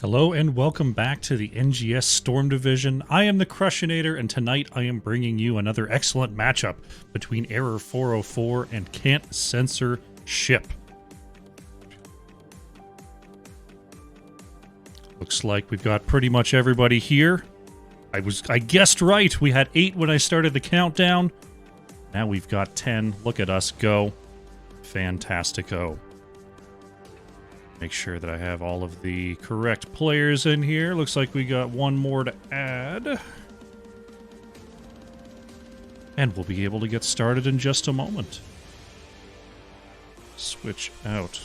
Hello and welcome back to the NGS Storm Division. I am the Crushinator, and tonight I am bringing you another excellent matchup between Error 404 and Can't Censor Ship. Looks like we've got pretty much everybody here. I guessed right. We had 8 when I started the countdown. Now we've got 10. Look at us go. Fantastico. Make sure that I have all of the correct players in here. Looks like we got one more to add. And we'll be able to get started in just a moment. Switch out.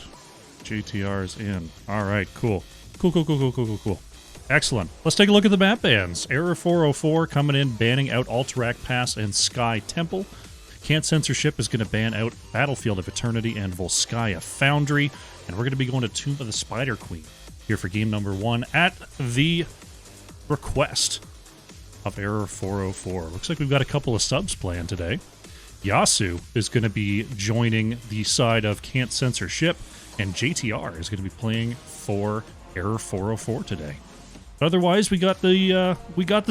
GTR's in. Alright, cool. Cool. Excellent. Let's take a look at the map bans. Error 404 coming in, banning out Alterac Pass and Sky Temple. Can't Censor Ship is going to ban out Battlefield of Eternity and Volskaya Foundry. And we're going to be going to Tomb of the Spider Queen here for game number 1 at the request of Error 404. Looks like we've got a couple of subs planned today. Yasu is going to be joining the side of Can't Censor Ship, and JTR is going to be playing for Error 404 today. But otherwise, we got the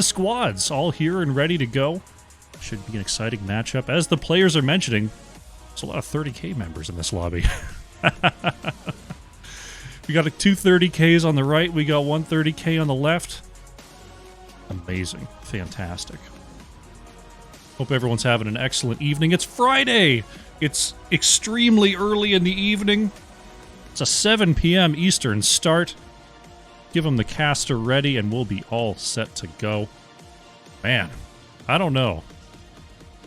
squads all here and ready to go. Should be an exciting matchup. As the players are mentioning, there's a lot of 30k members in this lobby. We got 230Ks on the right. We got 130K on the left. Amazing. Fantastic. Hope everyone's having an excellent evening. It's Friday. It's extremely early in the evening. It's a 7 p.m. Eastern start. Give them the caster ready and we'll be all set to go. Man, I don't know.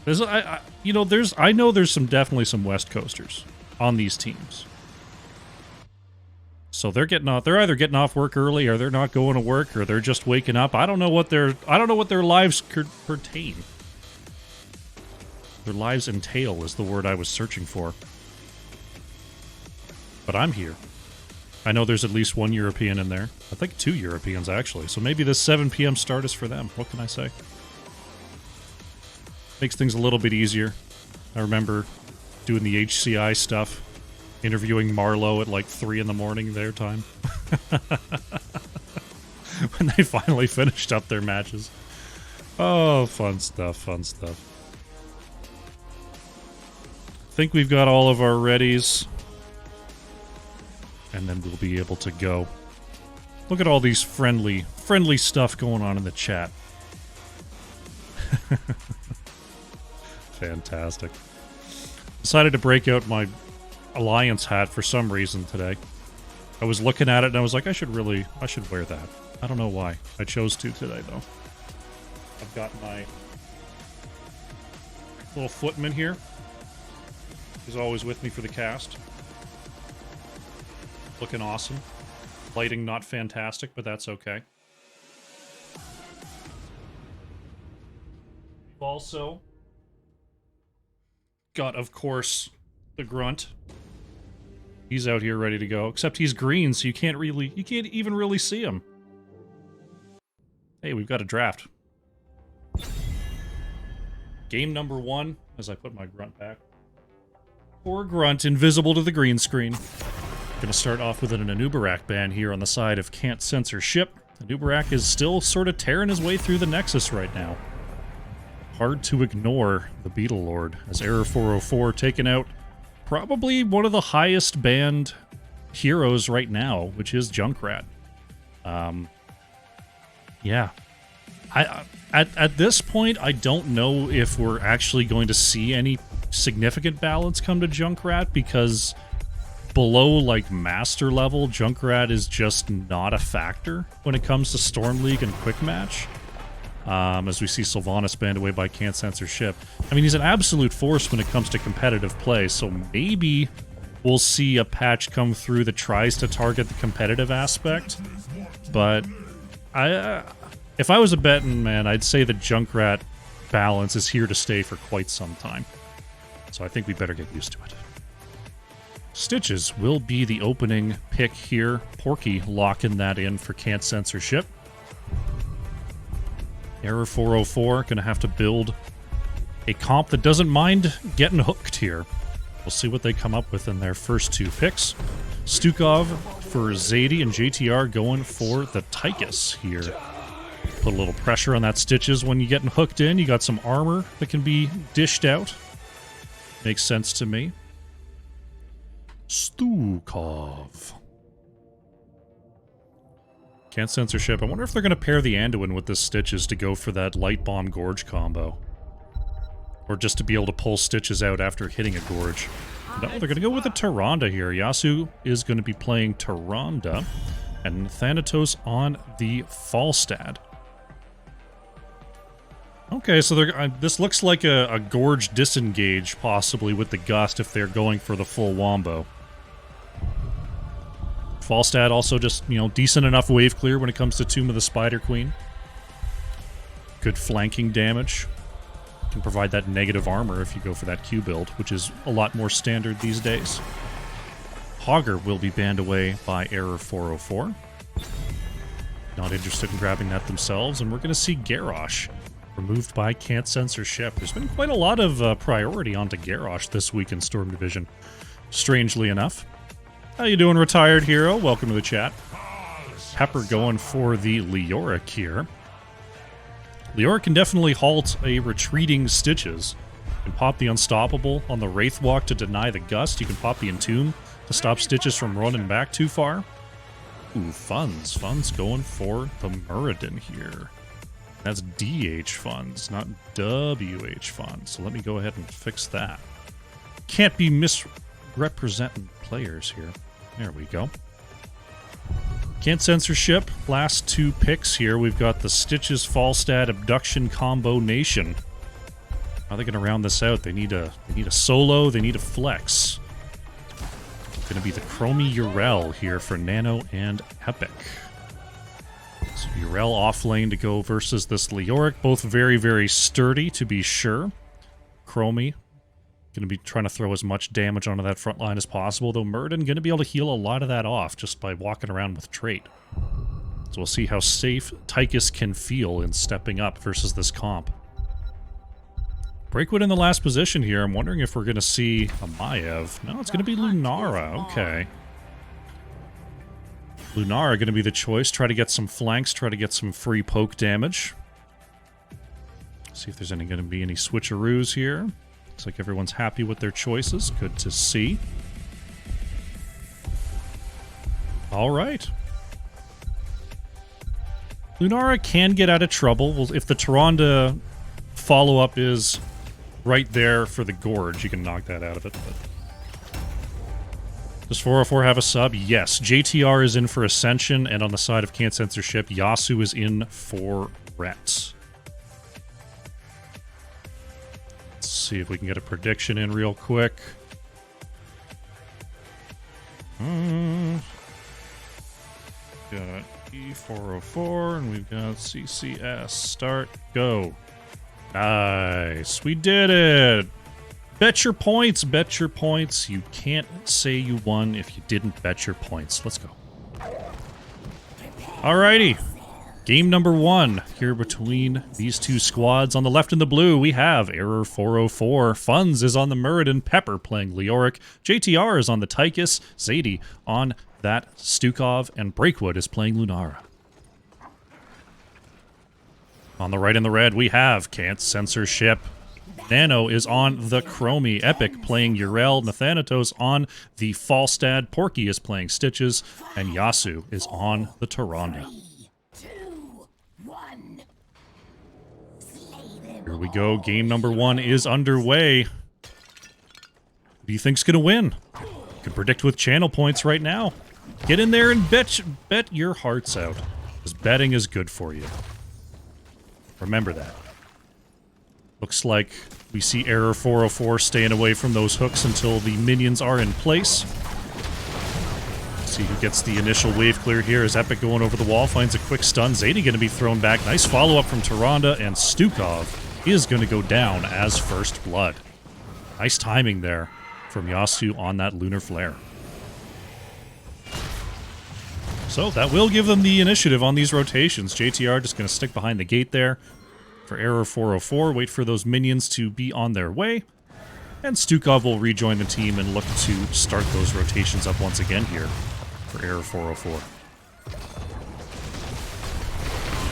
I know there's definitely some West Coasters on these teams. So they're either getting off work early, or they're not going to work, or they're just waking up. I don't know what their lives pertain. Their lives entail is the word I was searching for. But I'm here. I know there's at least one European in there. I think 2 Europeans actually. So maybe this 7 p.m. start is for them. What can I say? Makes things a little bit easier. I remember doing the HCI stuff, interviewing Marlowe at like 3 in the morning their time. When they finally finished up their matches. Oh, fun stuff. I think we've got all of our readies. And then we'll be able to go. Look at all these friendly stuff going on in the chat. Fantastic. Decided to break out my Alliance hat for some reason today. I was looking at it and I was like, I should wear that. I don't know why. I chose to today though. I've got my little footman here. He's always with me for the cast. Looking awesome. Lighting not fantastic, but that's okay. We've also got, of course, the Grunt. He's out here ready to go, except he's green, so you can't even really see him. Hey, we've got a draft. Game number 1, as I put my Grunt back. Poor Grunt, invisible to the green screen. Gonna start off with an Anubarak ban here on the side of Can't Censor Ship. Anubarak is still sort of tearing his way through the Nexus right now. Hard to ignore the Beetle Lord, as Error 404 taking out probably one of the highest banned heroes right now, which is Junkrat. Yeah. At this point, I don't know if we're actually going to see any significant balance come to Junkrat, because below, like, Master level, Junkrat is just not a factor when it comes to Storm League and Quick Match. As we see Sylvanas banned away by Can't Censor Ship. I mean, he's an absolute force when it comes to competitive play, so maybe we'll see a patch come through that tries to target the competitive aspect. But if I was a betting man, I'd say the Junkrat balance is here to stay for quite some time. So I think we better get used to it. Stitches will be the opening pick here. Porky locking that in for Can't Censor Ship. Error 404 gonna have to build a comp that doesn't mind getting hooked here. We'll see what they come up with in their first 2 picks. Stukov for Zadie, and JTR going for the Tychus here. Put a little pressure on that Stitches when you're getting hooked in. You got some armor that can be dished out. Makes sense to me. Stukov. Can't censorship. I wonder if they're going to pair the Anduin with this Stitches to go for that Light Bomb Gorge combo. Or just to be able to pull Stitches out after hitting a Gorge. No, they're going to go with a Tyrande here. Yasu is going to be playing Tyrande. And Thanatos on the Falstad. Okay, so this looks like a Gorge disengage, possibly, with the Gust if they're going for the full Wombo. Falstad also just, you know, decent enough wave clear when it comes to Tomb of the Spider Queen. Good flanking damage. Can provide that negative armor if you go for that Q build, which is a lot more standard these days. Hogger will be banned away by Error 404. Not interested in grabbing that themselves, and we're going to see Garrosh removed by Can't Censorship. There's been quite a lot of priority onto Garrosh this week in Storm Division, strangely enough. How you doing, Retired Hero? Welcome to the chat. Pepper going for the Leoric here. Leoric can definitely halt a retreating Stitches. You can pop the Unstoppable on the Wraith Walk to deny the Gust. You can pop the Entomb to stop Stitches from running back too far. Ooh, Funds. Funds going for the Muradin here. That's DH Funds, not WH Funds. So let me go ahead and fix that. Can't be misrepresenting players here. There we go. Can't Censorship. Last two picks here. We've got the Stitches Falstad Abduction Combo Nation. How are they going to round this out? They need a solo. They need a flex. Going to be the Chromie Urel here for Nano and Epic. So Urel off lane to go versus this Leoric. Both very, very sturdy, to be sure. Chromie going to be trying to throw as much damage onto that front line as possible, though Muradin going to be able to heal a lot of that off just by walking around with Trait. So we'll see how safe Tychus can feel in stepping up versus this comp. Breakwood in the last position here. I'm wondering if we're going to see a Maiev. No, it's going to be Lunara. Okay. Lunara going to be the choice. Try to get some flanks. Try to get some free poke damage. See if there's going to be any switcheroos here. Looks like everyone's happy with their choices. Good to see. All right. Lunara can get out of trouble. Well, if the Tyrande follow-up is right there for the Gorge, you can knock that out of it. But does 404 have a sub? Yes. JTR is in for Ascension, and on the side of Can't Censorship, Yasu is in for Ret. Let's see if we can get a prediction in real quick. Got E404, and we've got CCS. Start, go. Nice. We did it. Bet your points. Bet your points. You can't say you won if you didn't bet your points. Let's go. Alrighty. Game number one here between these two squads. On the left in the blue, we have Error 404. Funds is on the Muradin. Pepper playing Leoric. JTR is on the Tychus. Zadie on that Stukov. And Breakwood is playing Lunara. On the right in the red, we have Can't Censorship. Nano is on the Chromie. Epic playing Urel. Nathanatos on the Falstad. Porky is playing Stitches. And Yasu is on the Tyrande. Here we go. Game number one is underway. Who do you think's going to win? You can predict with channel points right now. Get in there and bet your hearts out. Because betting is good for you. Remember that. Looks like we see Error 404 staying away from those hooks until the minions are in place. See who gets the initial wave clear here as Epic going over the wall, finds a quick stun. Zadie going to be thrown back. Nice follow-up from Tyrande, and Stukov is going to go down as first blood. Nice timing there from Yasu on that Lunar Flare. So that will give them the initiative on these rotations. JTR just going to stick behind the gate there for Error 404, wait for those minions to be on their way, and Stukov will rejoin the team and look to start those rotations up once again here. for Error 404.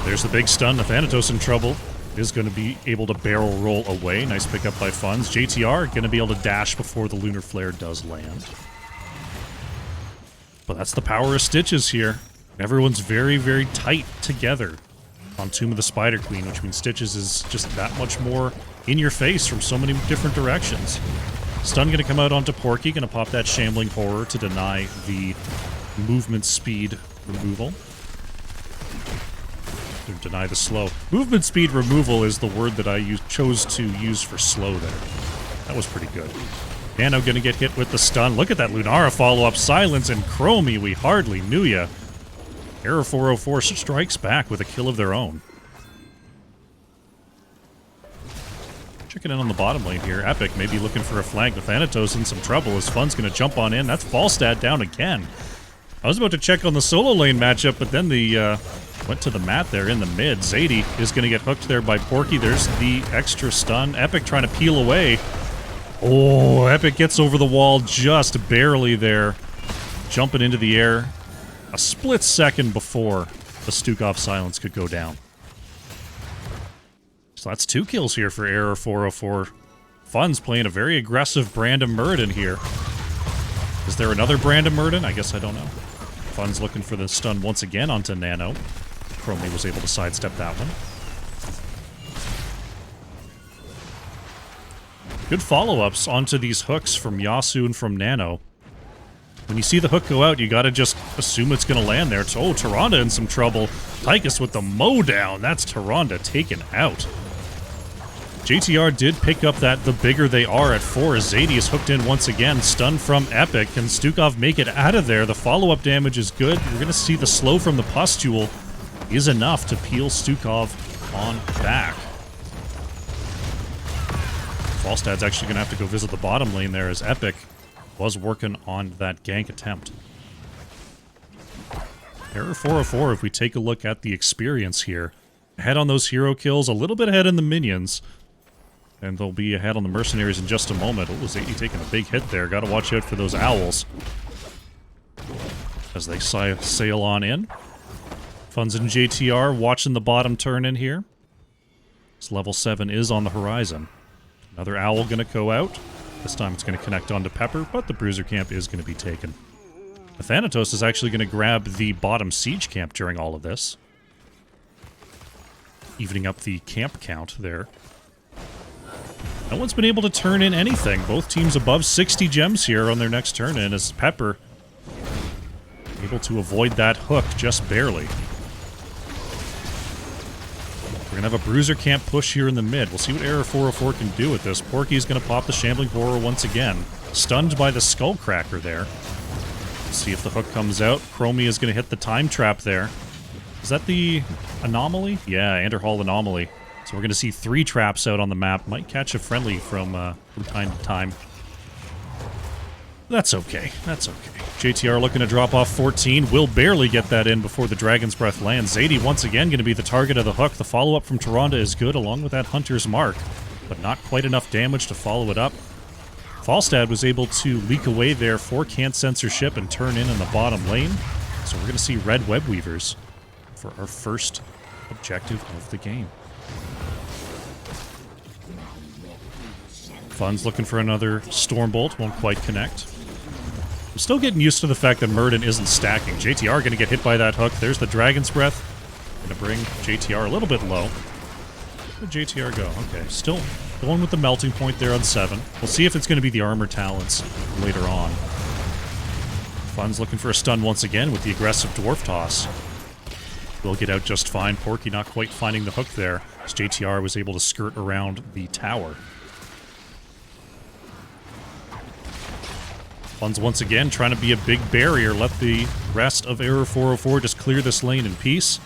There's the big stun. Thanatos in trouble. Is going to be able to barrel roll away. Nice pickup by Funds. JTR going to be able to dash before the Lunar Flare does land. But that's the power of Stitches here. Everyone's very, very tight together on Tomb of the Spider Queen, which means Stitches is just that much more in your face from so many different directions. Stun going to come out onto Porky. Going to pop that Shambling Horror to deny the movement speed removal. Deny the slow. Movement speed removal is the word that I chose to use for slow there. That was pretty good. Nano gonna get hit with the stun. Look at that Lunara follow-up. Silence and Chromie, we hardly knew ya. Error 404 strikes back with a kill of their own. Checking in on the bottom lane here. Epic may be looking for a flank. The Thanatos in some trouble. His Fun's gonna jump on in. That's Falstad down again. I was about to check on the solo lane matchup, but then the went to the mat there in the mid. Zadie is going to get hooked there by Porky. There's the extra stun. Epic trying to peel away. Oh, Epic gets over the wall just barely there. Jumping into the air a split second before the Stukov silence could go down. So that's 2 kills here for Error 404. Fun's playing a very aggressive Brand of Muradin here. Is there another Brand of Muradin? I guess I don't know. Fun's looking for the stun once again onto Nano. Chromie was able to sidestep that one. Good follow-ups onto these hooks from Yasu and from Nano. When you see the hook go out, you gotta just assume it's gonna land there. Oh, Tyrande in some trouble. Tychus with the mow down. That's Tyrande taken out. JTR did pick up that the bigger they are at 4 as Zadie is hooked in once again. Stun from Epic. Can Stukov make it out of there? The follow-up damage is good. You're going to see the slow from the Pustule is enough to peel Stukov on back. Falstad's actually going to have to go visit the bottom lane there as Epic was working on that gank attempt. Error 404, if we take a look at the experience here. Ahead on those hero kills, a little bit ahead in the minions. And they'll be ahead on the mercenaries in just a moment. Oh, Zadie taking a big hit there. Gotta watch out for those owls. As they sail on in. Funds and JTR watching the bottom turn in here. This level 7 is on the horizon. Another owl gonna go out. This time it's gonna connect onto Pepper, but the Bruiser camp is gonna be taken. The Thanatos is actually gonna grab the bottom siege camp during all of this. Evening up the camp count there. No one's been able to turn in anything. Both teams above 60 gems here on their next turn in as Pepper able to avoid that hook just barely. We're going to have a Bruiser camp push here in the mid. We'll see what Error 404 can do with this. Porky's going to pop the Shambling Horror once again. Stunned by the Skullcracker there. Let's see if the hook comes out. Chromie is going to hit the Time Trap there. Is that the Anomaly? Yeah, Anderhall Anomaly. So we're going to see 3 traps out on the map. Might catch a friendly from time to time. That's okay. That's okay. JTR looking to drop off 14. Will barely get that in before the Dragon's Breath lands. Zadie once again going to be the target of the hook. The follow-up from Tyrande is good along with that Hunter's Mark, but not quite enough damage to follow it up. Falstad was able to leak away there for Can't Censorship and turn in the bottom lane. So we're going to see Red Web Weavers for our first objective of the game. Fun's looking for another Stormbolt, won't quite connect. I'm still getting used to the fact that Muradin isn't stacking. JTR going to get hit by that hook. There's the Dragon's Breath. Going to bring JTR a little bit low. Where did JTR go? Okay, still going with the melting point there on 7. We'll see if it's going to be the armor talents later on. Fun's looking for a stun once again with the aggressive Dwarf Toss. Will get out just fine. Porky not quite finding the hook there, as JTR was able to skirt around the tower. Fun's once again trying to be a big barrier. Let the rest of Error 404 just clear this lane in peace.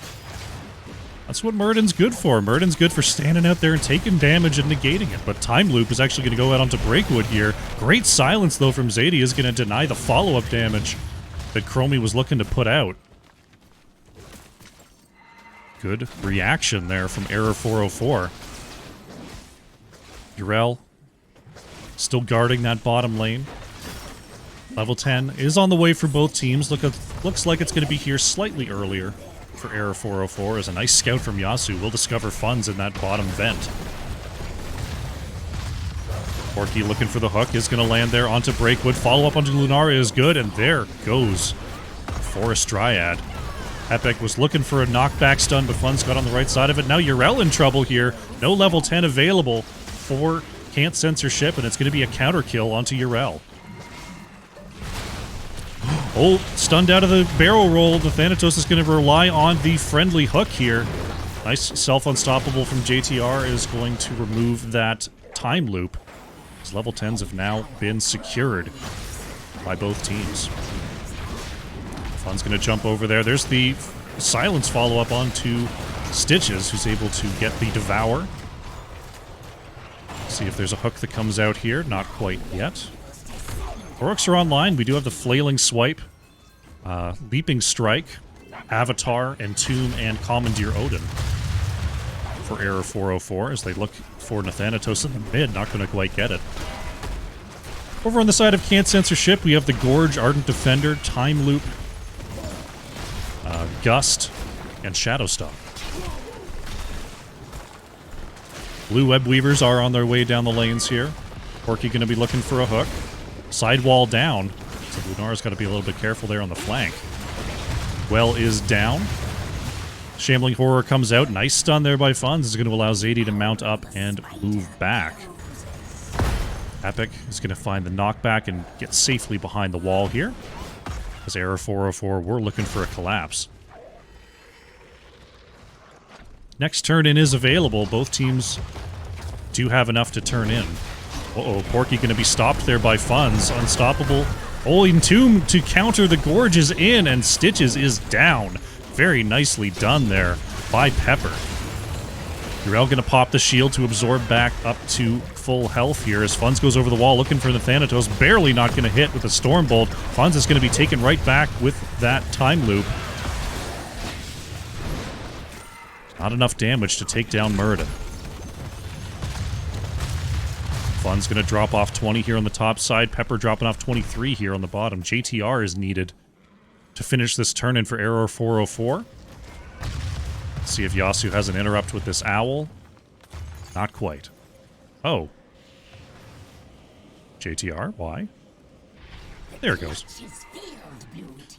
That's what Muradin's good for. Muradin's good for standing out there and taking damage and negating it. But Time Loop is actually going to go out onto Breakwood here. Great silence, though, from Zadie is going to deny the follow-up damage that Chromie was looking to put out. Good reaction there from Error 404. Urel still guarding that bottom lane. Level 10 is on the way for both teams. Looks like it's going to be here slightly earlier for Error 404 as a nice scout from Yasu will discover funds in that bottom vent. Porky looking for the hook is going to land there onto Breakwood. Follow-up onto Lunara is good, and there goes Forest Dryad. Epic was looking for a knockback stun, but Funds got on the right side of it. Now Yrel in trouble here. No level 10 available for Can't Censorship, and it's going to be a counter kill onto Yrel. Oh, stunned out of the barrel roll. The Thanatos is going to rely on the friendly hook here. Nice self-unstoppable from JTR is going to remove that time loop. His level 10s have now been secured by both teams. Fun's going to jump over there. There's the silence follow-up onto Stitches, who's able to get the Devour. See if there's a hook that comes out here. Not quite yet. Oroks are online. We do have the Flailing Swipe, Leaping Strike, Avatar, Entomb, and Commandeer Odin for Error 404 as they look for Nathanatos in the mid. Not going to quite get it. Over on the side of Can't Censorship, we have the Gorge, Ardent Defender, Time Loop, Gust, and Shadow Stomp. Blue Web Weavers are on their way down the lanes here. Porky going to be looking for a hook. Sidewall down. So Lunara's got to be a little bit careful there on the flank. Well is down. Shambling Horror comes out. Nice stun there by Funds. Is going to allow Zadie to mount up and move back. Epic is going to find the knockback and get safely behind the wall here. As Error 404, we're looking for a collapse. Next turn-in is available. Both teams do have enough to turn in. Uh-oh, Porky going to be stopped there by Funds. Unstoppable. Oh, Entomb to counter the Gorge is in, and Stitches is down. Very nicely done there by Pepper. Yrel going to pop the shield to absorb back up to full health here as Funds goes over the wall looking for the Thanatos. Barely not going to hit with a Stormbolt. Funds is going to be taken right back with that time loop. Not enough damage to take down Muradin. Fun's going to drop off 20 here on the top side. Pepper dropping off 23 here on the bottom. JTR is needed to finish this turn-in for Error 404. Let's see if Yasu has an interrupt with this Owl. Not quite. Oh. JTR? Why? There it goes.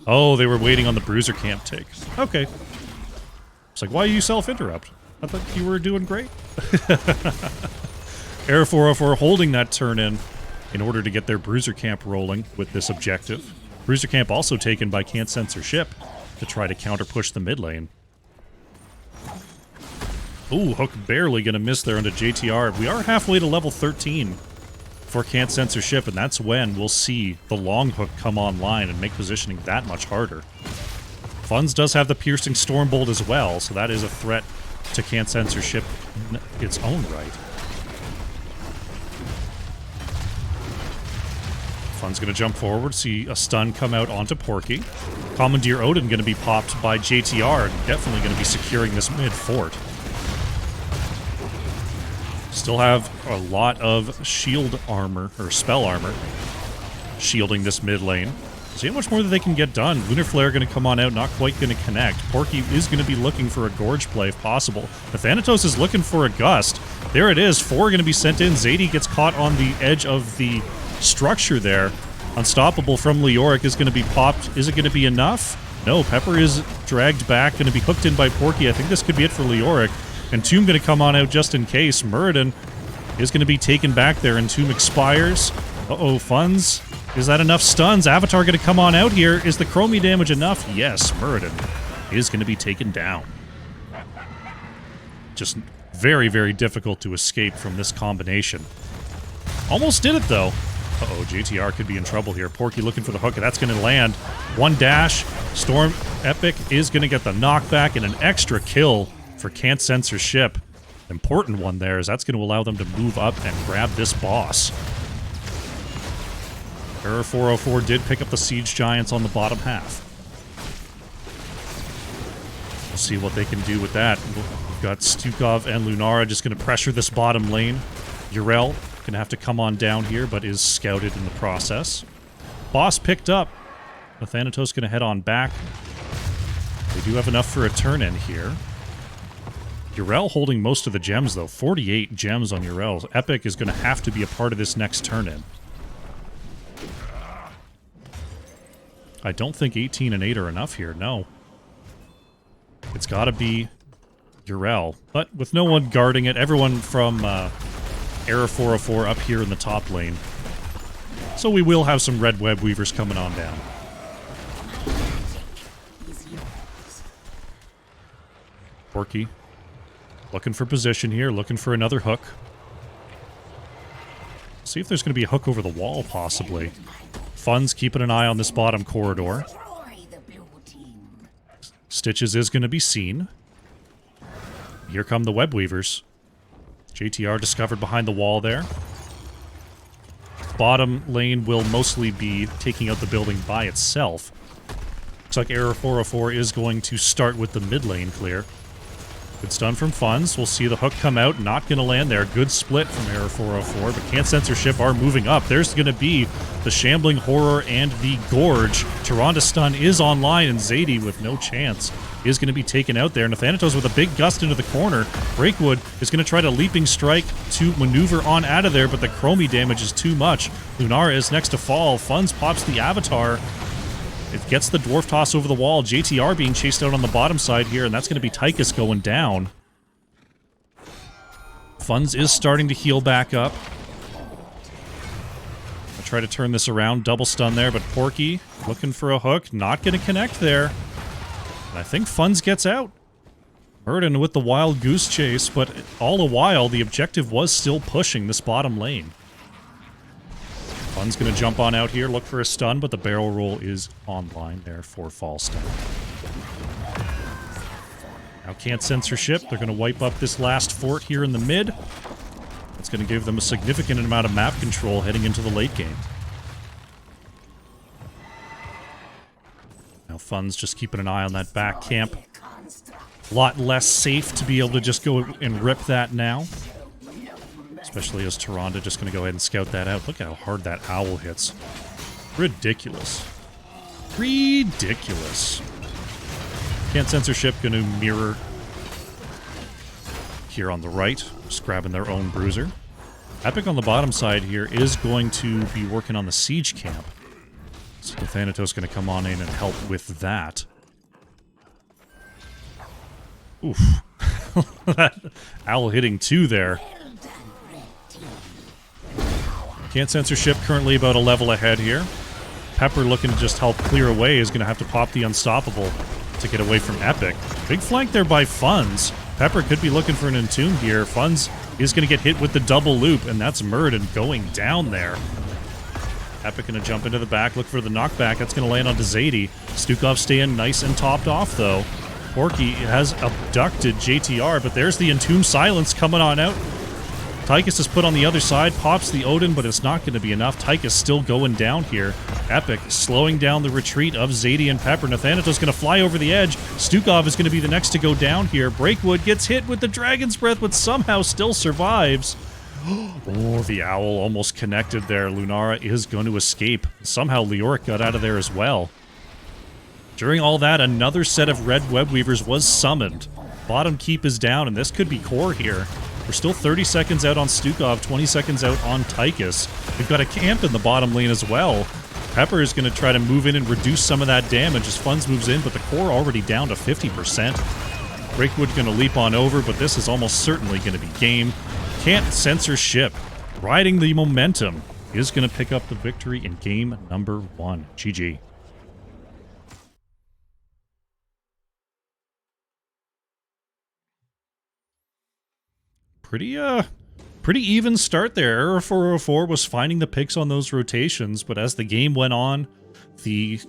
Oh, they were waiting on the Bruiser Camp take. Okay. It's like, why you self-interrupt? I thought you were doing great. Error 404 holding that turn in order to get their Bruiser Camp rolling with this objective. Bruiser Camp also taken by Can't Censorship to try to counter-push the mid lane. Ooh, Hook barely gonna miss there onto JTR. We are halfway to level 13 for Can't Censorship, and that's when we'll see the long hook come online and make positioning that much harder. Funds does have the Piercing Stormbolt as well, so that is a threat to Can't Censorship in its own right. Fun's going to jump forward, see a stun come out onto Porky. Commandeer Odin going to be popped by JTR, and definitely going to be securing this mid fort. Still have a lot of shield armor, or spell armor, shielding this mid lane. See how much more that they can get done. Lunar Flare going to come on out, not quite going to connect. Porky is going to be looking for a Gorge play if possible. The Thanatos is looking for a Gust. There it is. 4 going to be sent in. Zadie gets caught on the edge of the structure there. Unstoppable from Leoric is going to be popped. Is it going to be enough? No, Pepper is dragged back, going to be hooked in by Porky. I think this could be it for Leoric. Entomb going to come on out just in case. Muradin is going to be taken back there. Entomb expires. Uh-oh, Funds. Is that enough stuns? Avatar going to come on out here. Is the Chromie damage enough? Yes, Muradin is going to be taken down. Just very, very difficult to escape from this combination. Almost did it, though. Uh-oh, JTR could be in trouble here. Porky looking for the hook, and that's going to land. One dash. Storm Epic is going to get the knockback and an extra kill for Can't Censorship. Important one there, as that's going to allow them to move up and grab this boss. Error 404 did pick up the Siege Giants on the bottom half. We'll see what they can do with that. We've got Stukov and Lunara just going to pressure this bottom lane. Yrel going to have to come on down here, but is scouted in the process. Boss picked up. The Thanatos going to head on back. They do have enough for a turn-in here. Yrel holding most of the gems, though. 48 gems on Yrel. Epic is going to have to be a part of this next turn-in. I don't think 18 and 8 are enough here, no. It's got to be Yrel. But with no one guarding it, everyone from Era 404 up here in the top lane. So we will have some red web weavers coming on down. Porky looking for position here, looking for another hook. See if there's going to be a hook over the wall, possibly. Fun's keeping an eye on this bottom corridor. Stitches is going to be seen. Here come the web weavers. JTR discovered behind the wall there. Bottom lane will mostly be taking out the building by itself. Looks like Era 404 is going to start with the mid lane clear. Good stun from Funds. We'll see the hook come out. Not going to land there. Good split from Era 404, but Can't Censorship are moving up. There's going to be the Shambling Horror and the Gorge. Tyrande stun is online, and Zadie, with no chance, is going to be taken out there. And Thanatos with a big gust into the corner. Breakwood is going to try to leaping strike to maneuver on out of there, but the Chromie damage is too much. Lunara is next to fall. Funds pops the Avatar. It gets the Dwarf Toss over the wall. JTR being chased out on the bottom side here, and that's going to be Tychus going down. Funds is starting to heal back up. I'll try to turn this around. Double stun there, but Porky looking for a hook. Not going to connect there. And I think Funds gets out. Murden with the Wild Goose Chase, but all the while, the objective was still pushing this bottom lane. Fun's going to jump on out here, look for a stun, but the barrel roll is online there for fall stun. Now Can't Censorship. They're going to wipe up this last fort here in the mid. It's going to give them a significant amount of map control heading into the late game. Now Fun's just keeping an eye on that back camp. A lot less safe to be able to just go and rip that now. Especially as Tyrande just going to go ahead and scout that out. Look how hard that owl hits. Ridiculous. Ridiculous. Can't Censorship going to mirror here on the right. Just grabbing their own bruiser. Epic on the bottom side here is going to be working on the siege camp. So the Thanatos going to come on in and help with that. Oof. That owl hitting 2 there. Can't Censorship currently about a level ahead here. Pepper looking to just help clear away is going to have to pop the Unstoppable to get away from Epic. Big flank there by Funds. Pepper could be looking for an Entomb here. Funds is going to get hit with the double loop, and that's Murden going down there. Epic going to jump into the back, look for the knockback. That's going to land onto Zadie. Stukov staying nice and topped off, though. Porky has abducted JTR, but there's the Entomb Silence coming on out. Tychus is put on the other side, pops the Odin, but it's not going to be enough. Tychus still going down here. Epic slowing down the retreat of Zadie and Pepper. Nathanatos going to fly over the edge. Stukov is going to be the next to go down here. Breakwood gets hit with the Dragon's Breath, but somehow still survives. Oh, the owl almost connected there. Lunara is going to escape. Somehow Leoric got out of there as well. During all that, another set of red web weavers was summoned. Bottom keep is down, and this could be core here. We're still 30 seconds out on Stukov, 20 seconds out on Tychus. We've got a camp in the bottom lane as well. Pepper is going to try to move in and reduce some of that damage as Funds moves in, but the core already down to 50%. Breakwood going to leap on over, but this is almost certainly going to be game. Can't Censorship, riding the momentum, is going to pick up the victory in game number 1. GG. Pretty even start there. Era 404 was finding the picks on those rotations, but as the game went on, the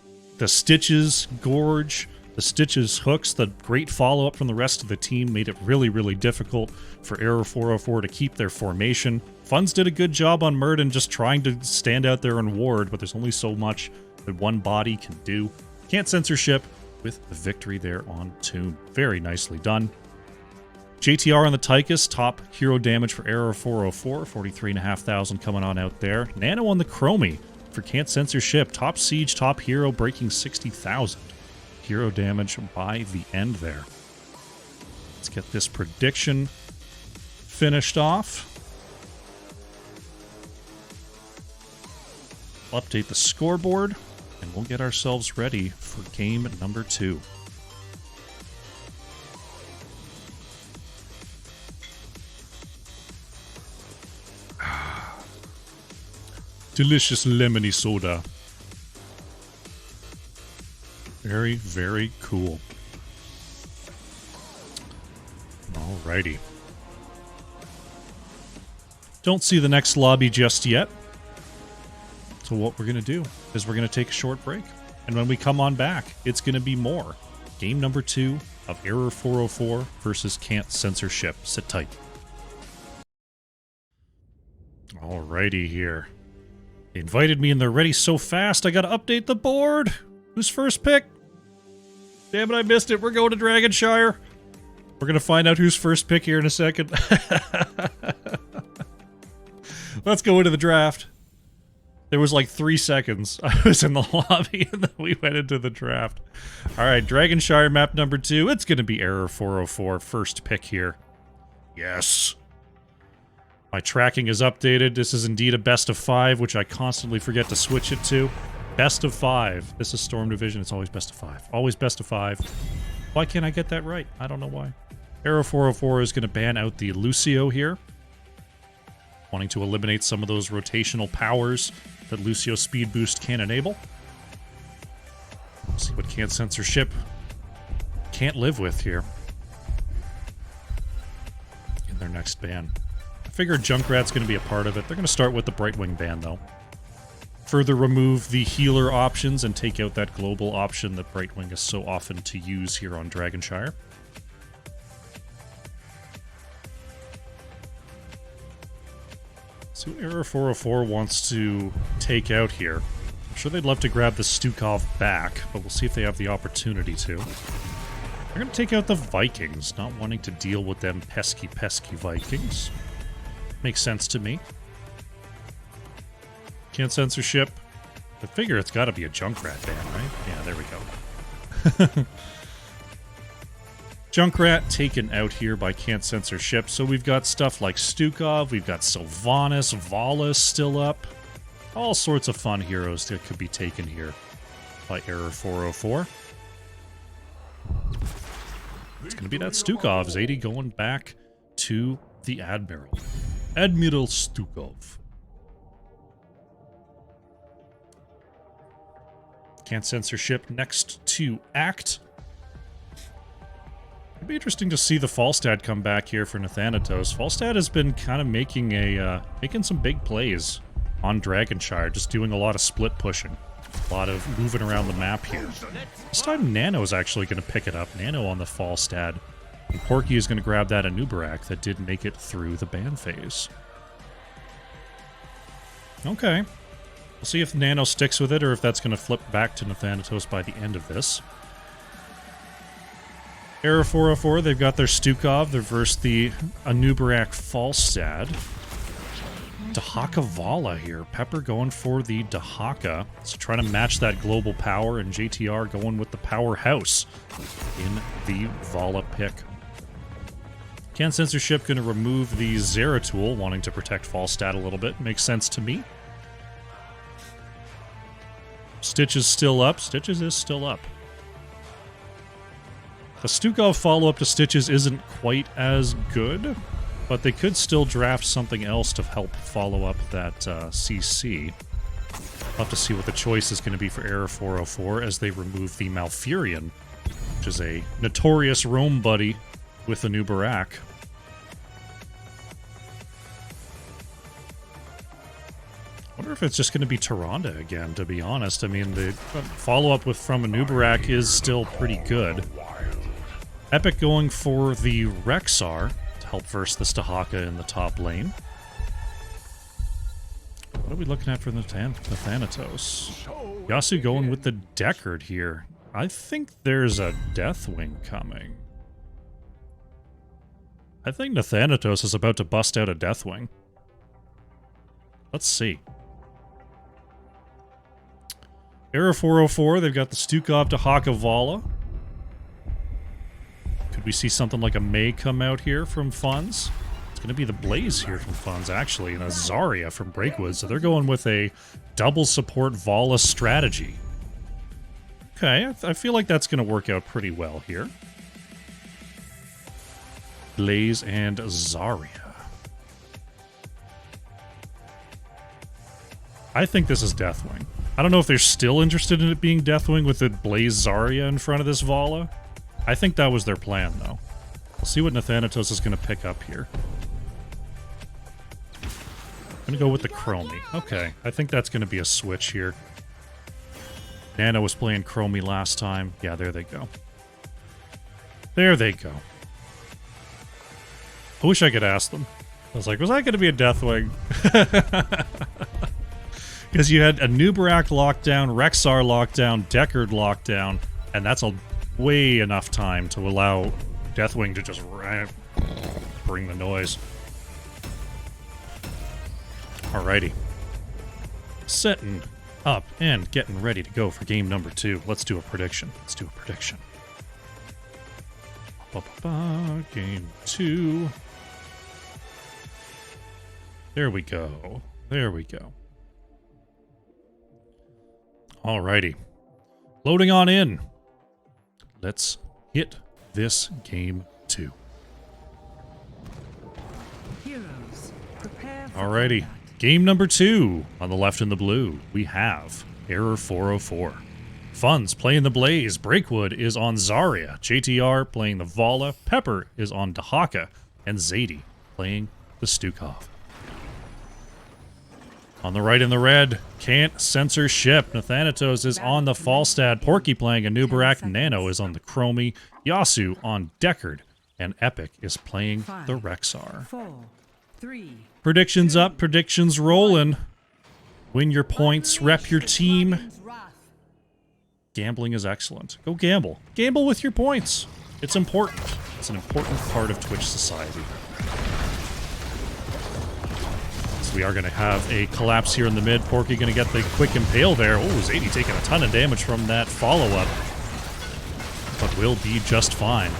Stitches Gorge, the Stitches hooks, the great follow-up from the rest of the team made it really, really difficult for Era 404 to keep their formation. Funds did a good job on Murden just trying to stand out there and ward, but there's only so much that one body can do. Can't Censorship with the victory there on Tomb. Very nicely done. JTR on the Tychus, top hero damage for Era 404, 43,500 coming on out there. Nano on the Chromie, for Can't Censor ship. Top siege, top hero, breaking 60,000 hero damage by the end there. Let's get this prediction finished off. Update the scoreboard, and we'll get ourselves ready for game number 2. Delicious lemony soda. Very, very cool. Alrighty. Don't see the next lobby just yet. So what we're going to do is we're going to take a short break. And when we come on back, it's going to be more. Game number 2 of Error 404 versus Can't Censor ship. Sit tight. Alrighty here. They invited me and they're ready so fast, I gotta update the board. Who's first pick? Damn it, I missed it. We're going to Dragonshire. We're gonna find out who's first pick here in a second. Let's go into the draft. There was like 3 seconds. I was in the lobby and then we went into the draft. Alright, Dragonshire map number 2. It's gonna be Error 404. First pick here. Yes. My tracking is updated. This is indeed a best of 5, which I constantly forget to switch it to. Best of 5. This is Storm Division. It's always best of 5. Always best of 5. Why can't I get that right? I don't know why. Arrow 404 is going to ban out the Lucio here. Wanting to eliminate some of those rotational powers that Lucio Speed Boost can enable. See what Can't Censor ship can't live with here in their next ban. I figured Junkrat's going to be a part of it. They're going to start with the Brightwing ban, though. Further remove the healer options and take out that global option that Brightwing is so often to use here on Dragonshire. So Error 404 wants to take out here. I'm sure they'd love to grab the Stukov back, but we'll see if they have the opportunity to. They're going to take out the Vikings, not wanting to deal with them pesky, pesky Vikings. Makes sense to me. Can't Censor ship. I figure it's got to be a Junkrat ban, right? Yeah, there we go. Junkrat taken out here by Can't Censor ship. So we've got stuff like Stukov, we've got Sylvanas, Valis still up. All sorts of fun heroes that could be taken here by Error 404. It's going to be that Stukov. Zadie going back to the Admiral. Admiral Stukov. Can't Censor ship next to Act. It'd be interesting to see the Falstad come back here for Nathanatos. Falstad has been kind of making some big plays on Dragonshire, just doing a lot of split pushing. A lot of moving around the map here. This time Nano's actually going to pick it up. Nano on the Falstad. And Porky is going to grab that Anubarak that did make it through the ban phase. Okay. We'll see if Nano sticks with it or if that's going to flip back to Nathanatos by the end of this. Error 404, they've got their Stukov. They've versed the Anubarak Falstad. Dahaka Vala here. Pepper going for the Dahaka. So trying to match that global power, and JTR going with the powerhouse in the Vala pick. Can't Censor ship going to remove the Zeratul, wanting to protect Falstad a little bit. Makes sense to me. Stitches still up. Stitches is still up. The Stukov follow-up to Stitches isn't quite as good, but they could still draft something else to help follow up that CC. We'll have to see what the choice is going to be for Error 404 as they remove the Malfurion, which is a notorious roam buddy with the Anubarak. I wonder if it's just going to be Tyrande again, to be honest. I mean, the follow-up from Anubarak is still pretty good. Epic going for the Rexar to help verse the Dahaka in the top lane. What are we looking at for the Nathanatos? Yasu going with the Deckard here. I think there's a Deathwing coming. I think Nathanatos is about to bust out a Deathwing. Let's see. Error 404, they've got the Stukov to Hakavala. Could we see something like a May come out here from Funds? It's going to be the Blaze here from Funds, actually, and a Zarya from Breakwood. So they're going with a double support Vala strategy. Okay, I feel like that's going to work out pretty well here. Blaze and Zarya. I think this is Deathwing. I don't know if they're still interested in it being Deathwing with the Blaze Zarya in front of this Vala. I think that was their plan, though. We'll see what Nathanatos is going to pick up here. I'm going to go with the Chromie. Okay, I think that's going to be a switch here. Nano was playing Chromie last time. Yeah, there they go. There they go. I wish I could ask them. I was like, was that going to be a Deathwing? Because you had a Nubarak lockdown, Rexar lockdown, Deckard lockdown, and that's a way enough time to allow Deathwing to just bring the noise. Alrighty. Setting up and getting ready to go for game number 2. Let's do a prediction. Game 2. There we go. Alrighty. Loading on in. Let's hit this game 2. Heroes, prepare for Alrighty. combat. Game number 2. On the left in the blue, we have Error 404. Funds playing the Blaze. Breakwood is on Zarya. JTR playing the Vala. Pepper is on Dahaka. And Zadie playing the Stukov. On the right in the red, can't censor ship. Nathanatos is on the Falstad. Porky playing a Nubarak. Nano is on the Chromie. Yasu on Deckard. And Epic is playing the Rexar. 4, 3. Predictions up, predictions rolling. Win your points, rep your team. Gambling is excellent. Go gamble. Gamble with your points. It's important. It's an important part of Twitch society. We are going to have a collapse here in the mid. Porky going to get the quick impale there. Oh, Zadie taking a ton of damage from that follow-up. But will be just fine.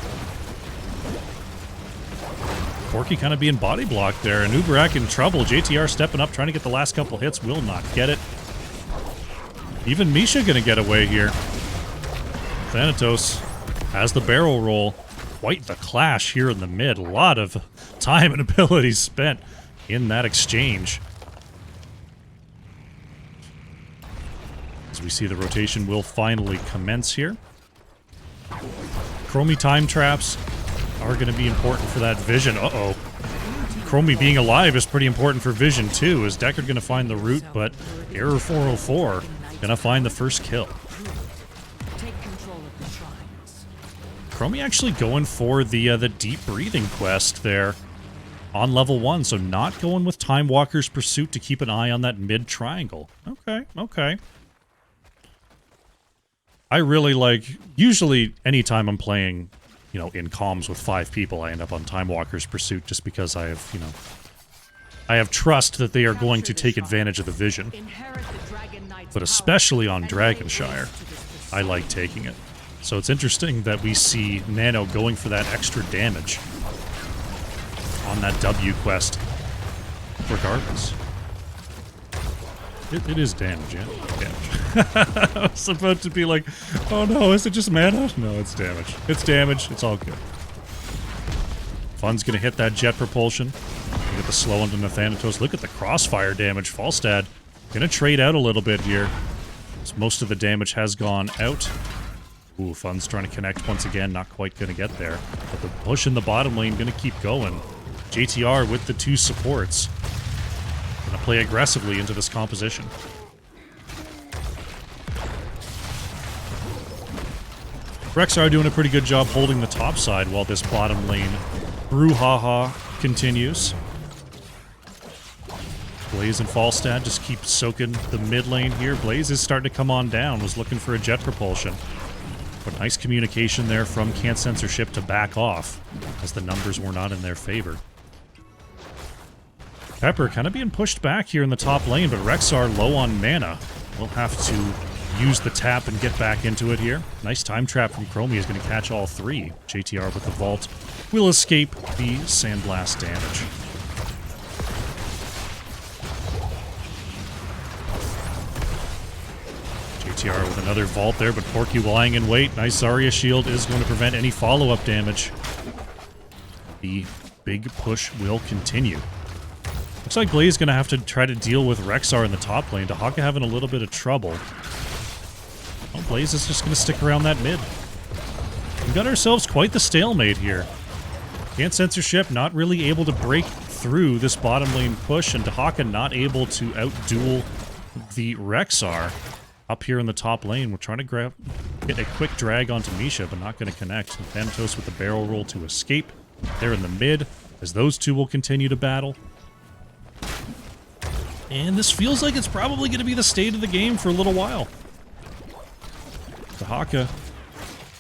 Porky kind of being body blocked there. And Nubarak in trouble. JTR stepping up, trying to get the last couple hits. Will not get it. Even Misha going to get away here. Thanatos has the barrel roll. Quite the clash here in the mid. A lot of time and abilities spent in that exchange. As we see the rotation will finally commence here. Chromie time traps are going to be important for that vision. Uh-oh. Chromie being alive is pretty important for vision too. Is Deckard going to find the route, but Error 404 going to find the first kill. Chromie actually going for the deep breathing quest there on level 1, so not going with Time Walker's Pursuit to keep an eye on that mid triangle. Okay. I really like, usually anytime I'm playing, you know, in comms with 5 people, I end up on Time Walker's Pursuit just because I have, you know, I have trust that they are going to take advantage of the vision. But especially on Dragonshire, I like taking it. So it's interesting that we see Nano going for that extra damage on that W quest, regardless. It is damage, yeah? Damage. I was about to be like, oh no, is it just mana? No, it's damage. It's damage, it's all good. Fun's gonna hit that jet propulsion. Look at the slow onto Nathanatos. Look at the crossfire damage. Falstad gonna trade out a little bit here. So most of the damage has gone out. Ooh, Fun's trying to connect once again, not quite gonna get there. But the push in the bottom lane gonna keep going. JTR with the 2 supports. Gonna play aggressively into this composition. Rexar doing a pretty good job holding the top side while this bottom lane brouhaha continues. Blaze and Falstad just keep soaking the mid lane here. Blaze is starting to come on down, was looking for a jet propulsion. But nice communication there from Can't Censorship to back off, as the numbers were not in their favor. Pepper kind of being pushed back here in the top lane, but Rexar low on mana. Will have to use the tap and get back into it here. Nice time trap from Chromie is going to catch all three. JTR with the vault will escape the Sandblast damage. JTR with another vault there, but Porky lying in wait. Nice Zarya shield is going to prevent any follow-up damage. The big push will continue. Looks like Glaze is going to have to try to deal with Rexar in the top lane. Dahaka having a little bit of trouble. Well, Blaze is just going to stick around that mid. We've got ourselves quite the stalemate here. Can't Censorship not really able to break through this bottom lane push, and Dahaka not able to outduel the Rexar up here in the top lane. We're trying to get a quick drag onto Misha, but not going to connect. Thanatos with the barrel roll to escape. They're in the mid, as those two will continue to battle. And this feels like it's probably going to be the state of the game for a little while. Dahaka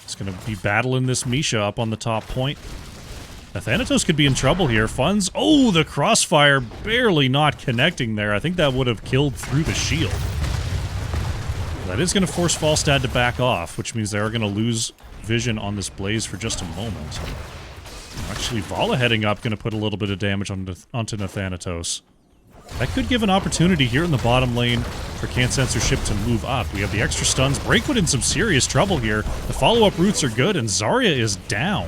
is going to be battling this Misha up on the top point. Now, Thanatos could be in trouble here. Funds. Oh, the crossfire barely not connecting there. I think that would have killed through the shield. That is going to force Falstad to back off, which means they are going to lose vision on this Blaze for just a moment. Actually, Vala heading up, going to put a little bit of damage onto Thanatos. That could give an opportunity here in the bottom lane for Can't Censorship to move up. We have the extra stuns. Breakwood in some serious trouble here. The follow-up routes are good, and Zarya is down.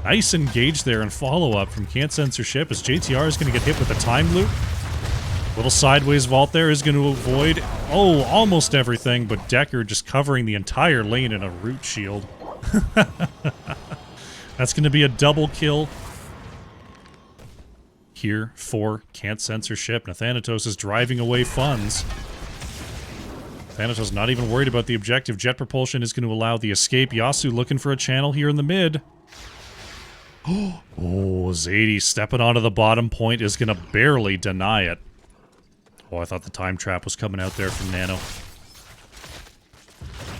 Nice engage there and follow-up from Can't Censorship as JTR is going to get hit with a time loop. Little sideways vault there is going to avoid, almost everything, but Decker just covering the entire lane in a root shield. That's going to be a double kill here for Can't Censorship. Thanatos is driving away funds. Thanatos not even worried about the objective. Jet propulsion is going to allow the escape. Yasuo looking for a channel here in the mid. Oh, Zadie stepping onto the bottom point is going to barely deny it. Oh, I thought the time trap was coming out there from Nano.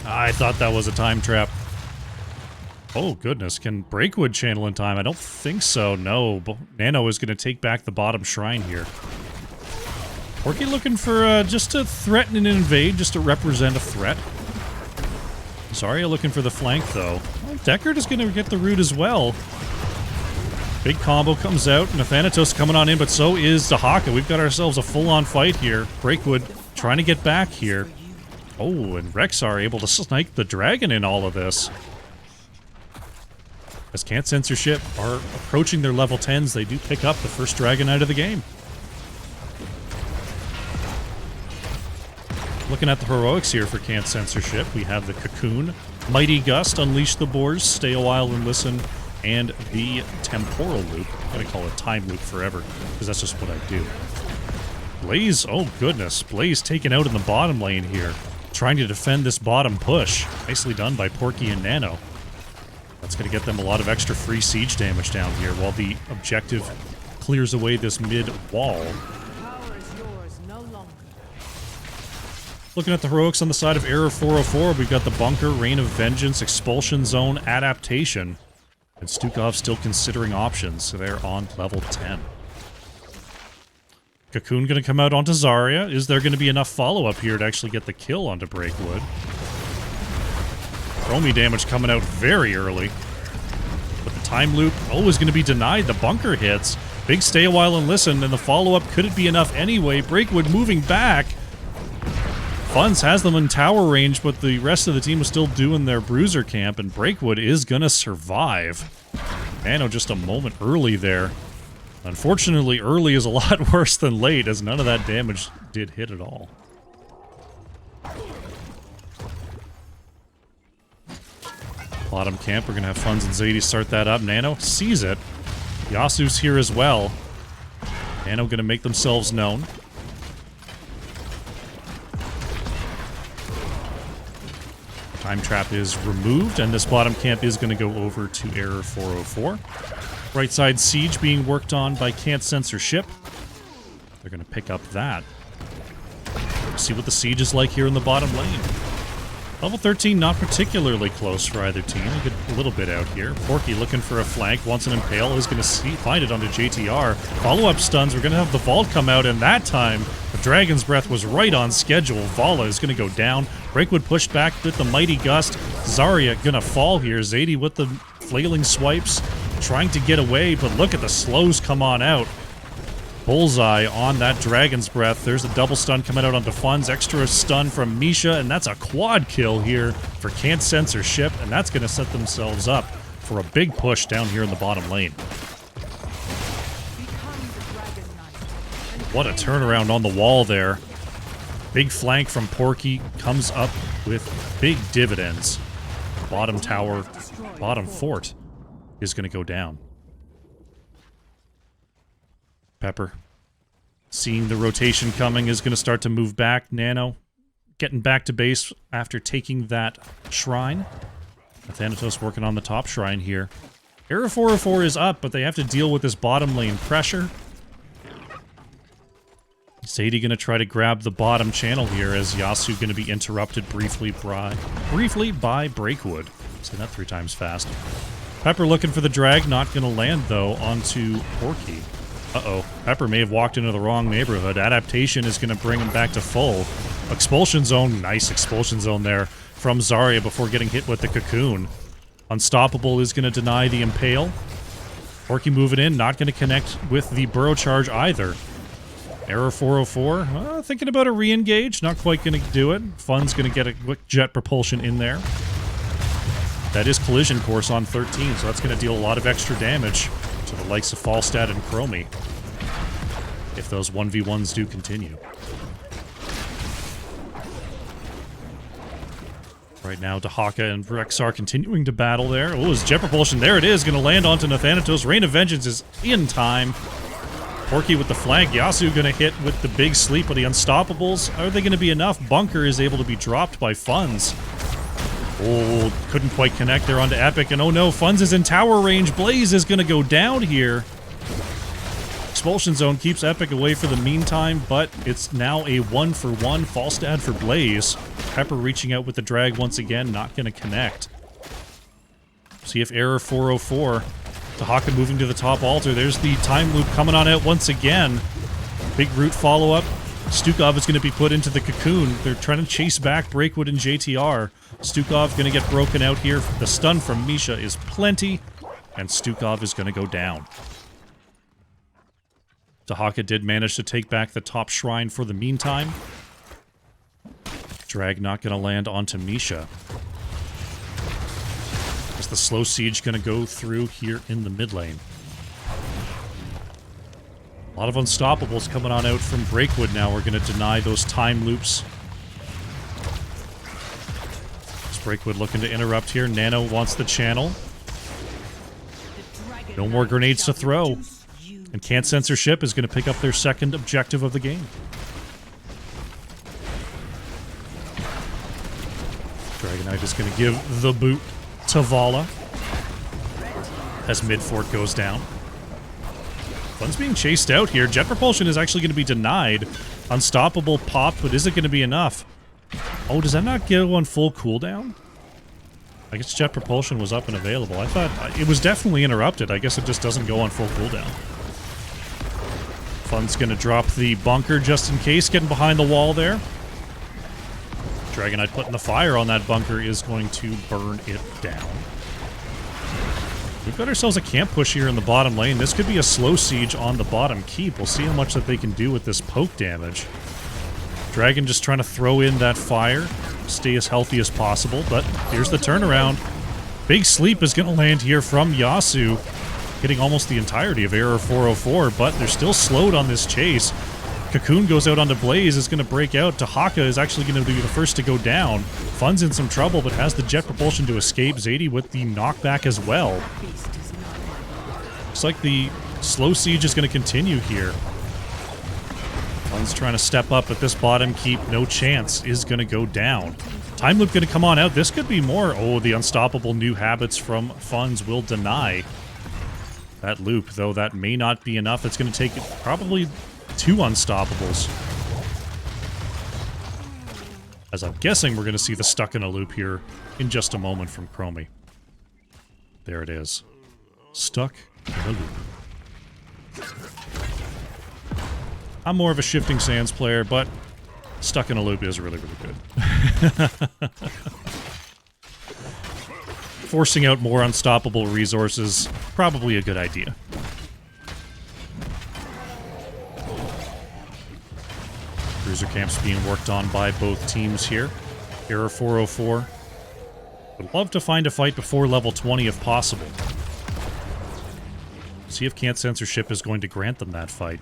I thought that was a time trap. Oh, goodness. Can Breakwood channel in time? I don't think so, no. But Nano is going to take back the bottom shrine here. Porky looking for just to threaten and invade, just to represent a threat. Zarya looking for the flank, though. Well, Deckard is going to get the root as well. Big combo comes out, and Thanatos coming on in, but so is Dahaka. We've got ourselves a full-on fight here. Breakwood trying to get back here. Oh, and Rexar able to snipe the dragon in all of this. As Can't Censorship are approaching their level 10s, they do pick up the first dragon out of the game. Looking at the heroics here for Can't Censorship, we have the Cocoon, Mighty Gust, Unleash the Boars, Stay a While and Listen, and the Temporal Loop. I'm going to call it Time Loop forever, because that's just what I do. Blaze, oh goodness, Blaze taken out in the bottom lane here, trying to defend this bottom push. Nicely done by Porky and Nano. That's going to get them a lot of extra free siege damage down here while the objective clears away this mid wall. Looking at the heroics on the side of Error 404, we've got the Bunker, Reign of Vengeance, Expulsion Zone, Adaptation. And Stukov still considering options, so they're on level 10. Cocoon going to come out onto Zarya. Is there going to be enough follow-up here to actually get the kill onto Breakwood? Chromie damage coming out very early. But the time loop, is going to be denied. The bunker hits. Big stay a while and listen, and the follow-up, could it be enough anyway? Breakwood moving back. Funds has them in tower range, but the rest of the team is still doing their bruiser camp, and Breakwood is going to survive. Nano just a moment early there. Unfortunately, early is a lot worse than late, as none of that damage did hit at all. Bottom camp, we're going to have Funds and Zadie start that up. Nano sees it. Yasuo's here as well. Nano going to make themselves known. Time trap is removed, and this bottom camp is going to go over to Error 404. Right side siege being worked on by Can't Censorship. They're going to pick up that. See what the siege is like here in the bottom lane. Level 13, not particularly close for either team. We get a little bit out here. Porky looking for a flank, wants an Impale, is going to find it onto JTR. Follow-up stuns, we're going to have the Vault come out, and that time, the Dragon's Breath was right on schedule. Vala is going to go down. Breakwood pushed back with the Mighty Gust. Zarya going to fall here. Zadie with the flailing swipes, trying to get away, but look at the slows come on out. Bullseye on that Dragon's Breath. There's a double stun coming out onto Funds. Extra stun from Misha, and that's a quad kill here for Can't Censor Ship, and that's going to set themselves up for a big push down here in the bottom lane. What a turnaround on the wall there. Big flank from Porky comes up with big dividends. Bottom tower, bottom fort is going to go down. Pepper, seeing the rotation coming, is going to start to move back. Nano getting back to base after taking that shrine. Thanatos working on the top shrine here. Era 404 is up, but they have to deal with this bottom lane pressure. Zadie going to try to grab the bottom channel here as Yasuo going to be interrupted briefly by Breakwood. Say that 3 times fast. Pepper looking for the drag, not going to land though onto Porky. Uh-oh. Pepper may have walked into the wrong neighborhood. Adaptation is going to bring him back to full. Expulsion Zone. Nice Expulsion Zone there from Zarya before getting hit with the Cocoon. Unstoppable is going to deny the Impale. Porky moving in, not going to connect with the Burrow Charge either. Error 404. Thinking about a re-engage. Not quite going to do it. Fun's going to get a quick jet propulsion in there. That is Collision Course on 13, so that's going to deal a lot of extra damage to the likes of Falstad and Chromie, if those 1v1s do continue. Right now, Dahaka and Rexar continuing to battle there. Oh, his jet propulsion, there it is, going to land onto Nathanatos. Rain of Vengeance is in time. Porky with the flank. Yasuo going to hit with the big sleep of the Unstoppables. Are they going to be enough? Bunker is able to be dropped by Funds. Oh, couldn't quite connect there onto Epic, and oh no, Funds is in tower range. Blaze is going to go down here. Expulsion Zone keeps Epic away for the meantime, but it's now a 1-for-1 Falstad for Blaze. Pepper reaching out with the drag once again, not going to connect. See if Error 404. Dahaka moving to the top altar. There's the time loop coming on out once again. Big root follow-up. Stukov is going to be put into the Cocoon. They're trying to chase back Breakwood and JTR. Stukov going to get broken out here. The stun from Misha is plenty, and Stukov is going to go down. Dahaka did manage to take back the top shrine for the meantime. Drag not going to land onto Misha. Is the slow siege going to go through here in the mid lane? A lot of Unstoppables coming on out from Breakwood now. We're going to deny those time loops. Breakwood looking to interrupt here. Nano wants the channel. No more grenades to throw. And Can't Censor Ship is going to pick up their second objective of the game. Dragonite is going to give the boot to Vala as mid-fort goes down. Fun's being chased out here. Jet propulsion is actually going to be denied. Unstoppable pop, but is it going to be enough? Oh, does that not go on full cooldown? I guess jet propulsion was up and available. I thought it was definitely interrupted. I guess it just doesn't go on full cooldown. Fun's going to drop the bunker just in case, getting behind the wall there. Dragonite putting the fire on that bunker is going to burn it down. We've got ourselves a camp push here in the bottom lane. This could be a slow siege on the bottom keep. We'll see how much that they can do with this poke damage. Dragon just trying to throw in that fire, stay as healthy as possible, but here's the turnaround. Big sleep is going to land here from Yasuo, hitting almost the entirety of Error 404, but they're still slowed on this chase. Cocoon goes out onto Blaze, is going to break out. Dahaka is actually going to be the first to go down. Fun's in some trouble, but has the jet propulsion to escape. Zadie with the knockback as well. Looks like the slow siege is going to continue here. Fun's trying to step up, but this bottom keep, no chance, is going to go down. Time loop going to come on out. This could be more. Oh, the unstoppable new habits from Fun's will deny that loop, though that may not be enough. It's going to take probably 2 unstoppables. As I'm guessing we're going to see the stuck in a loop here in just a moment from Chromie. There it is. Stuck in a loop. I'm more of a Shifting Sands player, but stuck in a loop is really, really good. Forcing out more unstoppable resources, probably a good idea. Cruiser camps being worked on by both teams here. Error 404. Would love to find a fight before level 20 if possible. See if Can't Censorship is going to grant them that fight.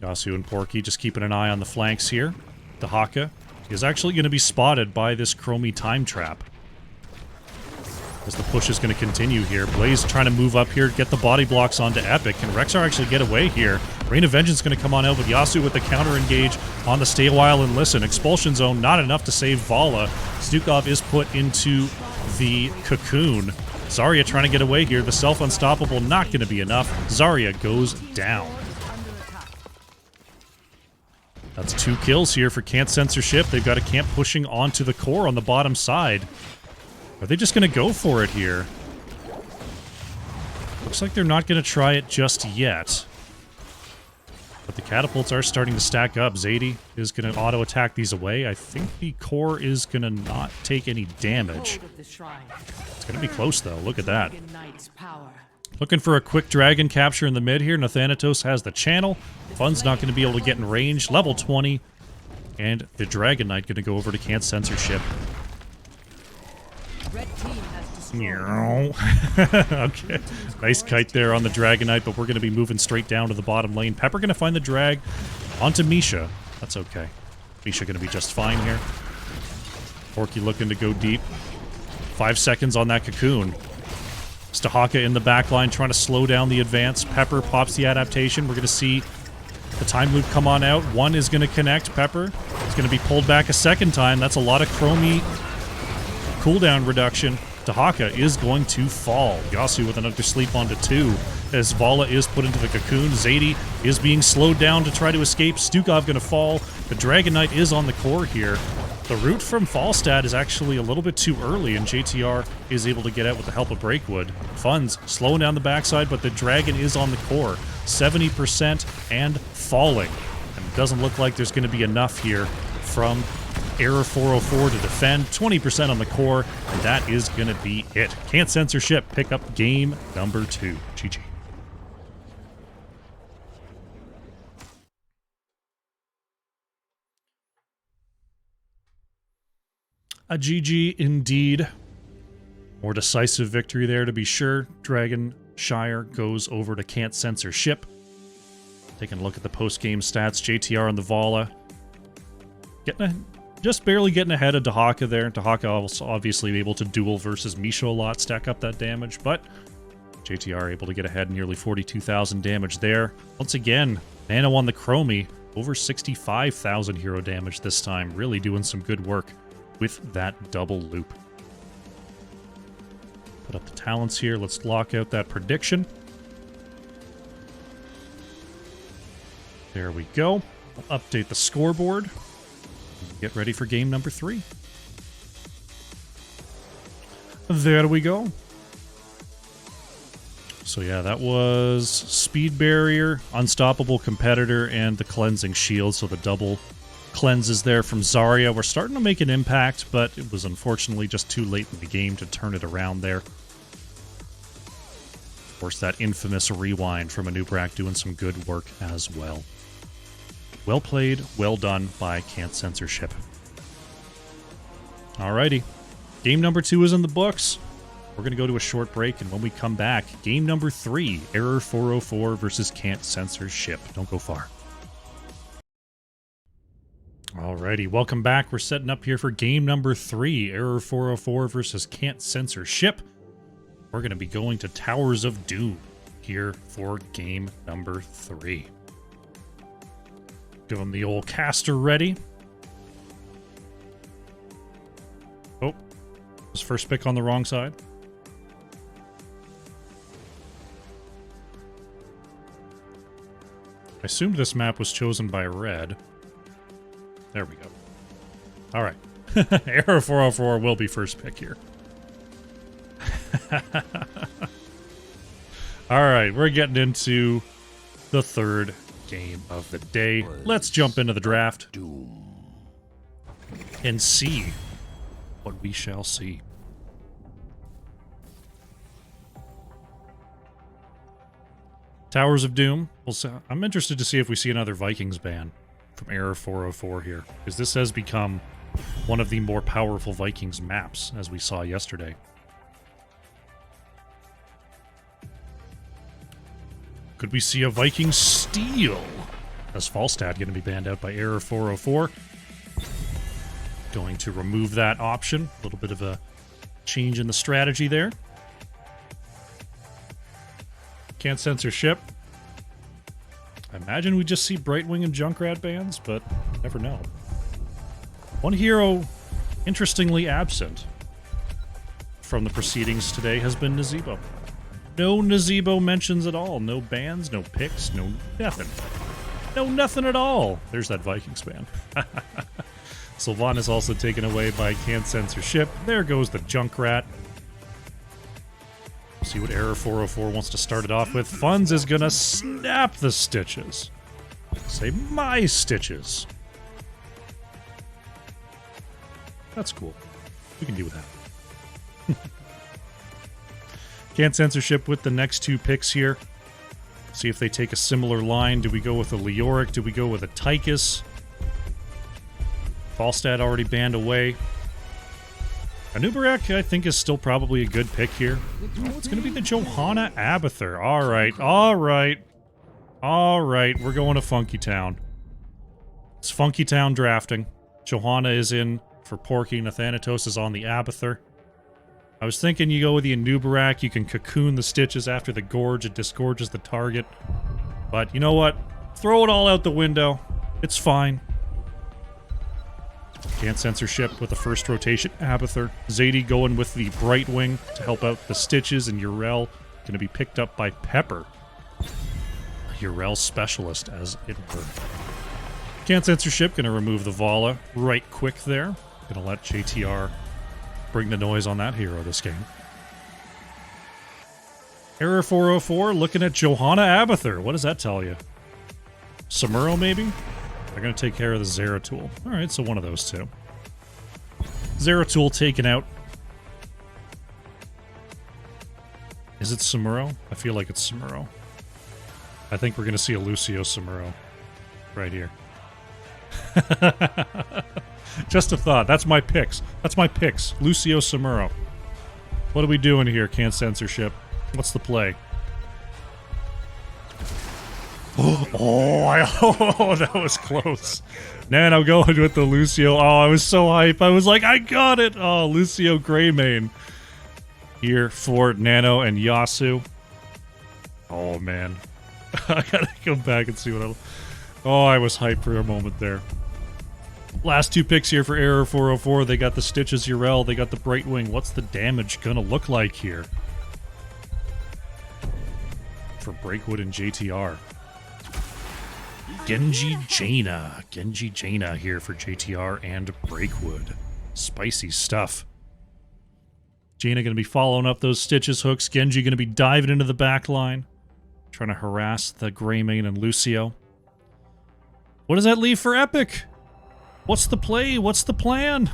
Yasu and Porky just keeping an eye on the flanks here. Dahaka is actually going to be spotted by this Chromie time trap. As the push is going to continue here. Blaze trying to move up here, get the body blocks onto Epic. Can Rexar actually get away here? Rain of Vengeance going to come on out with Yasu with the counter engage on the Stay a While and Listen. Expulsion Zone, not enough to save Vala. Stukov is put into the cocoon. Zarya trying to get away here. The self-unstoppable not going to be enough. Zarya goes down. That's 2 kills here for Can't Censorship. They've got a camp pushing onto the core on the bottom side. Are they just going to go for it here? Looks like they're not going to try it just yet. But the catapults are starting to stack up. Zadie is going to auto-attack these away. I think the core is going to not take any damage. It's going to be close, though. Look at that. Looking for a quick dragon capture in the mid here. Nathanatos has the channel. Fun's not going to be able to get in range. Level 20. And the Dragon Knight going to go over to Can't Censorship. Okay. Nice kite there on the Dragon Knight, but we're going to be moving straight down to the bottom lane. Pepper going to find the drag onto Misha. That's okay. Misha going to be just fine here. Porky looking to go deep. 5 seconds on that cocoon. Stahaka in the back line trying to slow down the advance. Pepper pops the adaptation. We're going to see the time loop come on out. One is going to connect. Pepper is going to be pulled back a second time. That's a lot of Chromie cooldown reduction. Dahaka is going to fall. Yasu with another sleep onto 2 as Vala is put into the cocoon. Zadie is being slowed down to try to escape. Stukov going to fall. The Dragon Knight is on the core here. The route from Falstad is actually a little bit too early, and JTR is able to get out with the help of Breakwood. Fun's slowing down the backside, but the Dragon is on the core. 70% and falling. And it doesn't look like there's going to be enough here from Error 404 to defend. 20% on the core, and that is going to be it. Can't Censorship pick up game number 2. GG. A GG indeed. More decisive victory there to be sure. Dragon Shire goes over to Can't Censorship. Taking a look at the post-game stats. JTR on the Vala. Just barely getting ahead of Dahaka there. Dahaka also obviously able to duel versus Misha a lot, stack up that damage, but JTR able to get ahead, nearly 42,000 damage there. Once again, Nano on the Chromie, over 65,000 hero damage this time. Really doing some good work with that double loop. Put up the talents here. Let's lock out that prediction. There we go. I'll update the scoreboard. Get ready for game number 3. There we go. So yeah, that was Speed Barrier, Unstoppable Competitor, and the Cleansing Shield. So the double cleanses there from Zarya. We're starting to make an impact, but it was unfortunately just too late in the game to turn it around there. Of course, that infamous rewind from Anubrak doing some good work as well. Well played, well done by Can't Censorship. Alrighty. Game number 2 is in the books. We're going to go to a short break, and when we come back, game number 3, Error 404 versus Can't Censorship. Don't go far. Alrighty, welcome back. We're setting up here for game number 3, Error 404 versus Can't Censorship. We're going to be going to Towers of Doom here for game number 3. Give him the old caster ready. Oh, was first pick on the wrong side. I assumed this map was chosen by red. There we go. All right. Error 404 will be first pick here. All right, we're getting into the third game of the day. Let's jump into the draft and see what we shall see. Towers of Doom. I'm interested to see if we see another Vikings ban from Error 404 here, because this has become one of the more powerful Vikings maps, as we saw yesterday. Could we see a Viking steal? Is Falstad going to be banned out by Error 404? Going to remove that option. A little bit of a change in the strategy there. Can't censor ship. I imagine we just see Brightwing and Junkrat bans, but never know. One hero interestingly absent from the proceedings today has been Nazebo. No Nazebo mentions at all. No bans, no picks, no nothing. No nothing at all. There's that Vikings ban. Sylvan is also taken away by Can't Censor Ship. There goes the Junkrat. See what Error 404 wants to start it off with. Funds is gonna snap the stitches. Say my stitches. That's cool. We can deal with that. Can't censorship with the next two picks here. See if they take a similar line. Do we go with a Leoric? Do we go with a Tychus? Falstad already banned away. Anubarak, I think, is still probably a good pick here. Oh, it's going to be the Johanna Abathur. All right, all right. All right, we're going to Funky Town. It's Funky Town drafting. Johanna is in for Porky. Nathanatos is on the Abathur. I was thinking you go with the Anubarak. You can cocoon the stitches after the gorge. It disgorges the target. But you know what? Throw it all out the window. It's fine. Can't censorship with the first rotation. Abathur. Zadie going with the Brightwing to help out the stitches, and Yrel going to be picked up by Pepper. Yrel specialist, as it were. Can't censorship. Going to remove the Vala right quick there. Going to let JTR bring the noise on that hero this game. Error 404 looking at Johanna Abathur. What does that tell you? Samuro, maybe? They're going to take care of the Zeratul. Alright, so one of those two. Zeratul taken out. Is it Samuro? I feel like it's Samuro. I think we're going to see a Lucio Samuro right here. Just a thought. That's my picks. That's my picks. Lucio Samuro. What are we doing here, Can't Censorship? What's the play? Oh, that was close. Nano going with the Lucio. Oh, I was so hype. I was like, I got it. Oh, Lucio Greymane here for Nano and Yasu. Oh, man. I gotta go back and see what I was hyped for a moment there. Last two picks here for Error 404. They got the Stitches Yrel. They got the Brightwing. What's the damage gonna look like here? For Breakwood and JTR. Genji Jaina here for JTR and Breakwood. Spicy stuff. Jaina going to be following up those Stitches hooks. Genji going to be diving into the back line, trying to harass the Greymane and Lucio. What does that leave for Epic? What's the play? What's the plan?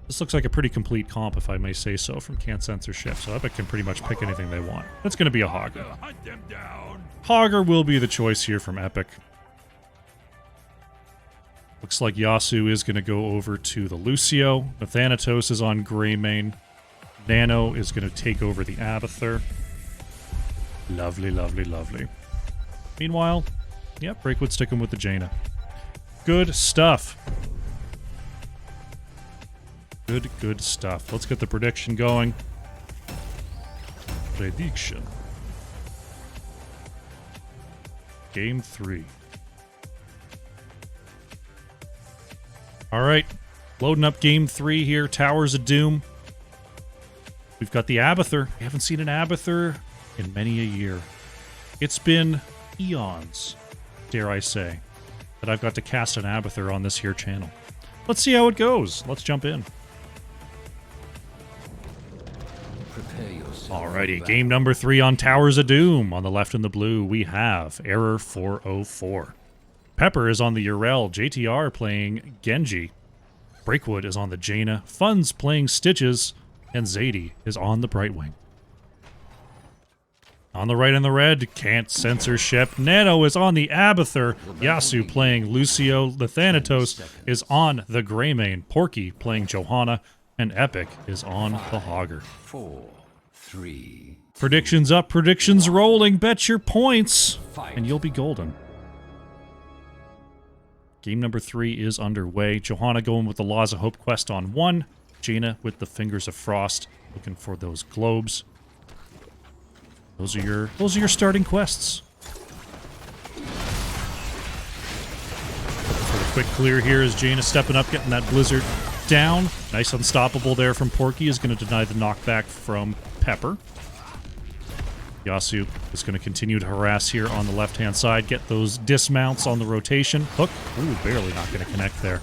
This looks like a pretty complete comp, if I may say so, from Can't Censorship, so Epic can pretty much pick anything they want. That's going to be a Hogger. Hogger will be the choice here from Epic. Looks like Yasu is going to go over to the Lucio. Nathanatos is on Greymane. Nano is going to take over the Abathur. Lovely, lovely, lovely. Meanwhile, yep, Breakwood sticking with the Jaina. Good stuff. Good stuff. Let's get the prediction going. Prediction. Game 3. Alright. Loading up Game 3 here. Towers of Doom. We've got the Abathur. We haven't seen an Abathur in many a year. It's been eons, dare I say, that I've got to cast an Abathur on this here channel. Let's see how it goes. Let's jump in. Alrighty, game number 3 on Towers of Doom. On the left in the blue, we have Error 404. Pepper is on the Urel, JTR playing Genji. Breakwood is on the Jaina, Fun's playing Stitches, and Zadie is on the Brightwing. On the right in the red, Can't Censorship. Nano is on the Abathur. Yasu playing Lucio. The Thanatos is on the Greymane. Porky playing Johanna. And Epic is on the Hogger. 4, 3. Predictions up, predictions rolling. Bet your points, and you'll be golden. Game number 3 is underway. Johanna going with the Laws of Hope quest on 1. Jaina with the Fingers of Frost, looking for those globes. Those are your starting quests. For the quick clear here is Jaina stepping up, getting that blizzard down. Nice unstoppable there from Porky is going to deny the knockback from Pepper. Yasu is going to continue to harass here on the left-hand side, get those dismounts on the rotation. Hook, ooh, barely not going to connect there.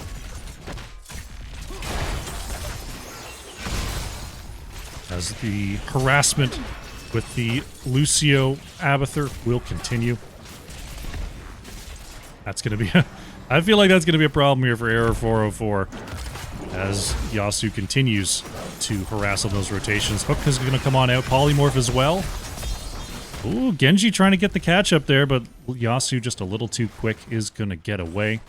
As the harassment with the Lucio Abathur will continue. That's going to be I feel like that's going to be a problem here for Error 404 as Yasu continues to harass on those rotations. Hook is going to come on out. Polymorph as well. Ooh, Genji trying to get the catch up there, but Yasu just a little too quick is going to get away.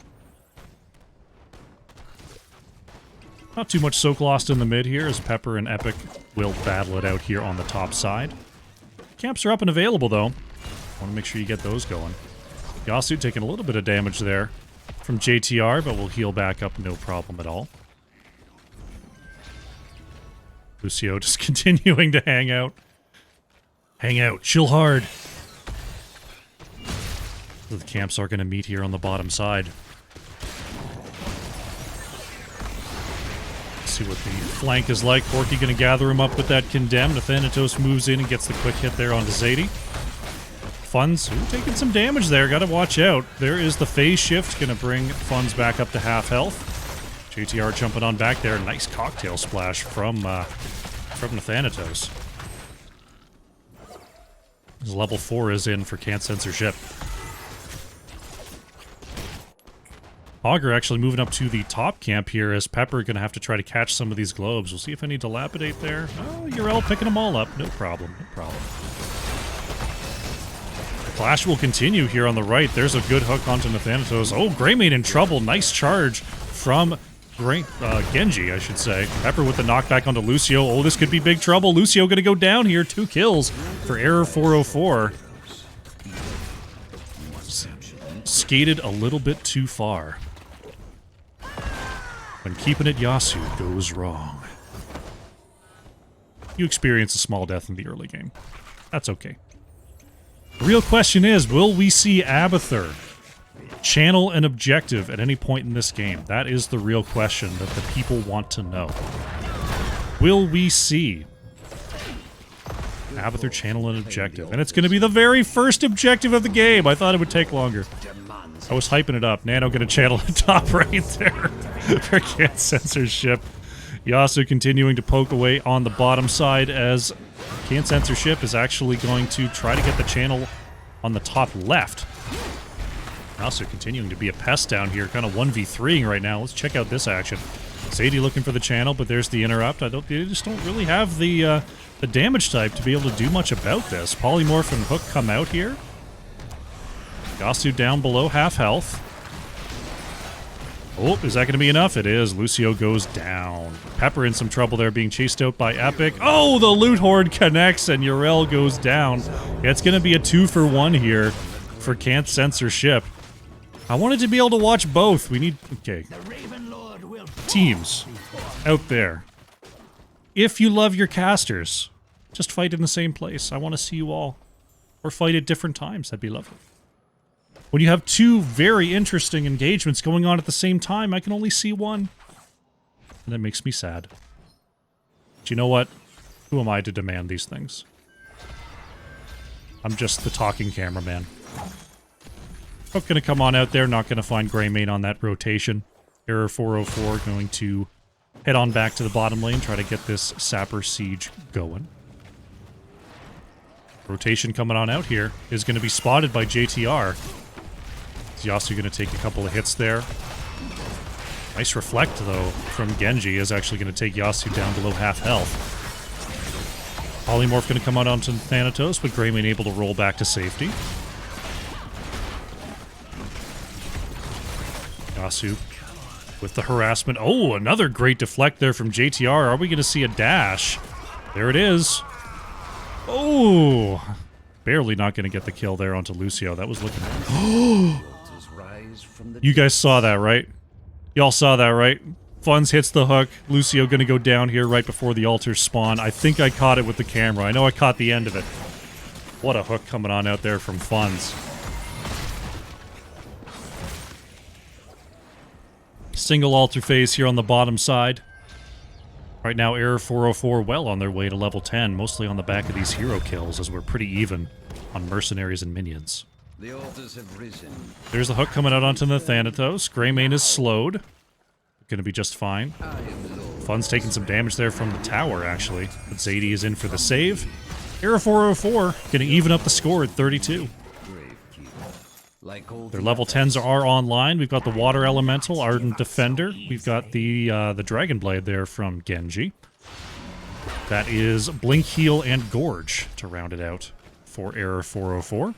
Not too much soak lost in the mid here as Pepper and Epic will battle it out here on the top side. Camps are up and available, though. Want to make sure you get those going. Yasu taking a little bit of damage there from JTR, but will heal back up no problem at all. Lucio just continuing to hang out. Hang out. Chill hard. So the camps are going to meet here on the bottom side. See what the flank is like. Porky going to gather him up with that Condemn. Thanatos moves in and gets the quick hit there onto Zadie. Fun's taking some damage there. Got to watch out. There is the phase shift. Going to bring Fun's back up to half health. JTR jumping on back there. Nice cocktail splash from Thanatos. Level 4 is in for Can't Censorship. Hogger actually moving up to the top camp here as Pepper going to have to try to catch some of these globes. We'll see if any dilapidate there. Oh, Urel picking them all up. No problem, no problem. Clash will continue here on the right. There's a good hook onto Thanatos. Oh, Greymane in trouble. Nice charge from Genji, I should say. Pepper with the knockback onto Lucio. Oh, this could be big trouble. Lucio going to go down here. 2 kills for Error 404. Skated a little bit too far. When keeping it Yasu goes wrong. You experience a small death in the early game. That's okay. The real question is, will we see Abathur channel an objective at any point in this game? That is the real question that the people want to know. Will we see Abathur channel an objective? And it's going to be the very first objective of the game. I thought it would take longer. I was hyping it up. Nano going to channel the top right there for Can't Censorship. Yasu continuing to poke away on the bottom side as Can't Censorship is actually going to try to get the channel on the top left. Yasu continuing to be a pest down here, kind of 1v3ing right now. Let's check out this action. Zadie looking for the channel, but there's the interrupt. They just don't really have the damage type to be able to do much about this. Polymorph and Hook come out here. Yasu down below half health. Oh, is that going to be enough? It is. Lucio goes down. Pepper in some trouble there, being chased out by Epic. Oh, the loot horde connects and Urel goes down. Yeah, it's going to be a 2-for-1 here for Can't Censorship. I wanted to be able to watch both. We need... Okay. Teams out there. If you love your casters, just fight in the same place. I want to see you all. Or fight at different times. That'd be lovely. When you have 2 very interesting engagements going on at the same time, I can only see one. And that makes me sad. But you know what? Who am I to demand these things? I'm just the talking cameraman. Hook gonna come on out there, not gonna find Greymane on that rotation. Error 404 going to head on back to the bottom lane, try to get this Sapper siege going. Rotation coming on out here is going to be spotted by JTR. Is Yasuo going to take a couple of hits there? Nice reflect, though, from Genji is actually going to take Yasuo down below half health. Polymorph going to come out onto Thanatos, but Greymane able to roll back to safety. Yasuo with the harassment. Oh, another great deflect there from JTR. Are we going to see a dash? There it is. Oh, barely not going to get the kill there onto Lucio. That was looking... You guys saw that, right? Y'all saw that, right? Funz hits the hook. Lucio going to go down here right before the altars spawn. I think I caught it with the camera. I know I caught the end of it. What a hook coming on out there from Funz. Single altar phase here on the bottom side. Right now, Error 404 well on their way to level 10, mostly on the back of these hero kills, as we're pretty even on mercenaries and minions. The altars have risen. There's the hook coming out onto the Thanatos. Greymane is slowed. Gonna be just fine. Fun's taking some damage there from the tower, actually. But Zadie is in for the save. Error 404 gonna even up the score at 32. Their level 10s are online. We've got the Water Elemental, Ardent Defender. We've got the Dragon Blade there from Genji. That is Blink, Heal, and Gorge to round it out for Error 404.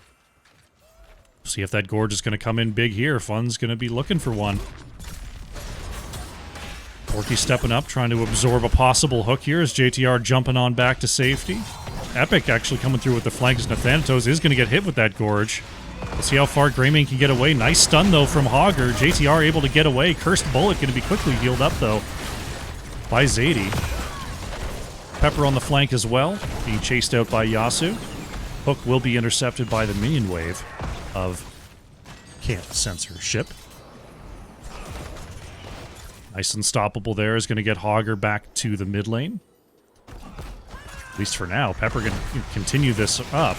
See if that Gorge is going to come in big here. Fun's going to be looking for one. Porky stepping up, trying to absorb a possible hook here as JTR jumping on back to safety. Epic actually coming through with the flanks. Thanatos is going to get hit with that Gorge. We'll see how far Greymane can get away. Nice stun, though, from Hogger. JTR able to get away. Cursed Bullet going to be quickly healed up, though, by Zadie. Pepper on the flank as well, being chased out by Yasuo. Hook will be intercepted by the minion wave of Censor ship. Nice unstoppable there is going to get Hogger back to the mid lane. At least for now. Pepper going to continue this up.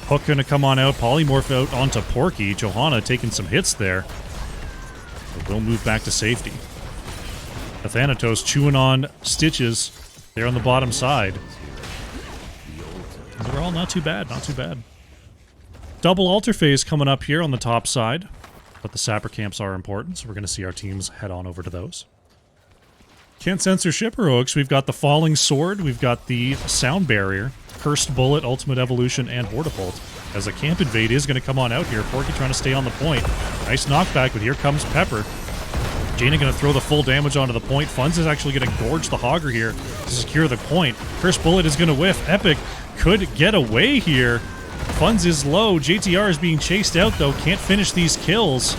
Hook going to come on out, polymorph out onto Porky. Johanna taking some hits there. But will move back to safety. The Thanatos chewing on Stitches there on the bottom side. Overall, not too bad, not too bad. Double altar phase coming up here on the top side. But the Sapper camps are important, so we're going to see our teams head on over to those. Can't censor ship heroics. We've got the Falling Sword, we've got the Sound Barrier, Cursed Bullet, Ultimate Evolution, and Hortipult. As a camp invade is going to come on out here. Porky trying to stay on the point. Nice knockback, but here comes Pepper. Jaina going to throw the full damage onto the point. Funz is actually going to gorge the Hogger here to secure the point. Cursed Bullet is going to whiff. Epic could get away here. Funz is low. JTR is being chased out, though. Can't finish these kills.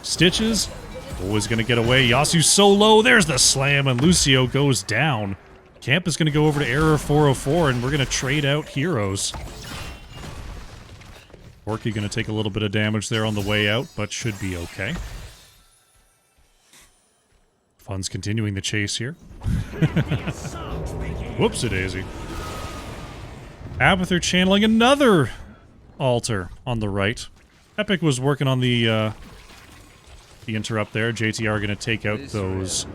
Stitches always going to get away. Yasuo's so low. There's the slam, and Lucio goes down. Camp is going to go over to Error 404, and we're going to trade out heroes. Porky going to take a little bit of damage there on the way out, but should be okay. Fun's continuing the chase here. Whoopsie-daisy. Abathur channeling another altar on the right. Epic was working on the interrupt there. JTR going to take out those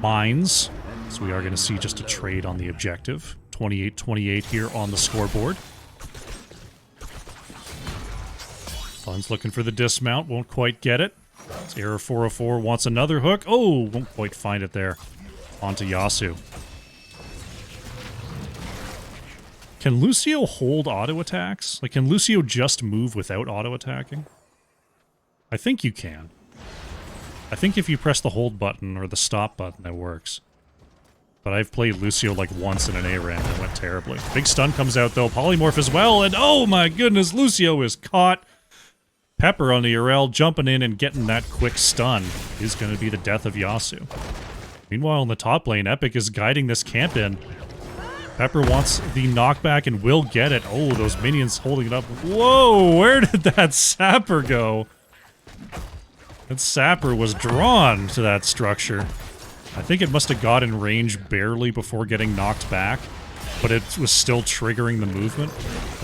mines. So we are going to see just a trade on the objective. 28-28 here on the scoreboard. Fun's looking for the dismount. Won't quite get it. It's Error 404 wants another hook. Oh, won't quite find it there. Onto Yasuo. Can Lucio hold auto attacks? Like, can Lucio just move without auto attacking? I think you can. I think if you press the hold button or the stop button, that works. But I've played Lucio like once in an A-Ram and it went terribly. Big stun comes out though, polymorph as well, and oh my goodness, Lucio is caught. Pepper on the Urel jumping in and getting that quick stun is going to be the death of Yasuo. Meanwhile, in the top lane, Epic is guiding this camp in. Pepper wants the knockback and will get it. Oh, those minions holding it up. Whoa, where did that Sapper go? That Sapper was drawn to that structure. I think it must have got in range barely before getting knocked back, but it was still triggering the movement.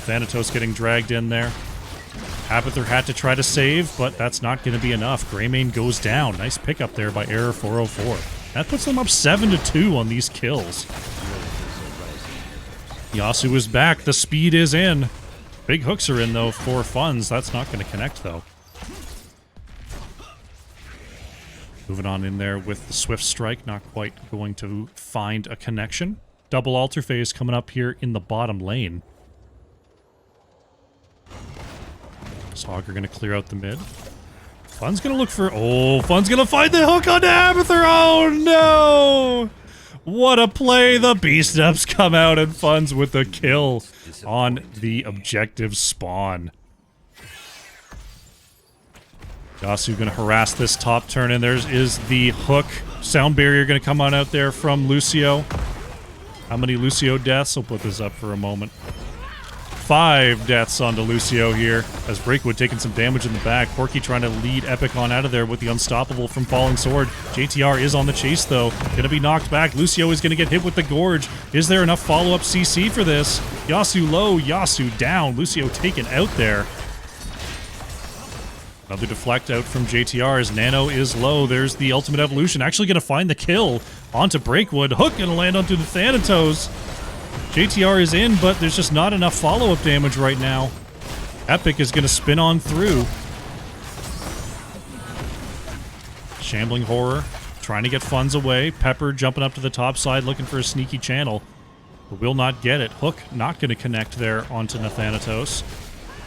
Thanatos getting dragged in there. Abathur had to try to save, but that's not going to be enough. Greymane goes down. Nice pickup there by Error 404. That puts them up 7-2 on these kills. Yasu is back. The speed is in. Big hooks are in, though, for funds. That's not going to connect, though. Moving on in there with the Swift Strike. Not quite going to find a connection. Double altar phase coming up here in the bottom lane. Sog are going to clear out the mid. Fun's going to look for... Oh, Fun's going to find the hook on Abathur. Oh, no! What a play. The Beast Ups come out and Fun's with the kill on the objective spawn. Yasu going to harass this top turn, and there is the hook. Sound barrier going to come on out there from Lucio. How many Lucio deaths? I'll put this up for a moment. 5 deaths onto Lucio here, as Breakwood taking some damage in the back. Porky trying to lead Epic on out of there with the Unstoppable from Falling Sword. JTR is on the chase, though. Gonna be knocked back. Lucio is gonna get hit with the Gorge. Is there enough follow-up CC for this? Yasu low, Yasu down. Lucio taken out there. Another deflect out from JTR as Nano is low. There's the Ultimate Evolution. Actually gonna find the kill onto Breakwood. Hook gonna land onto the Thanatos. JTR is in, but there's just not enough follow-up damage right now. Epic is going to spin on through. Shambling Horror trying to get funds away. Pepper jumping up to the top side looking for a sneaky channel, but will not get it. Hook not going to connect there onto Nathanatos.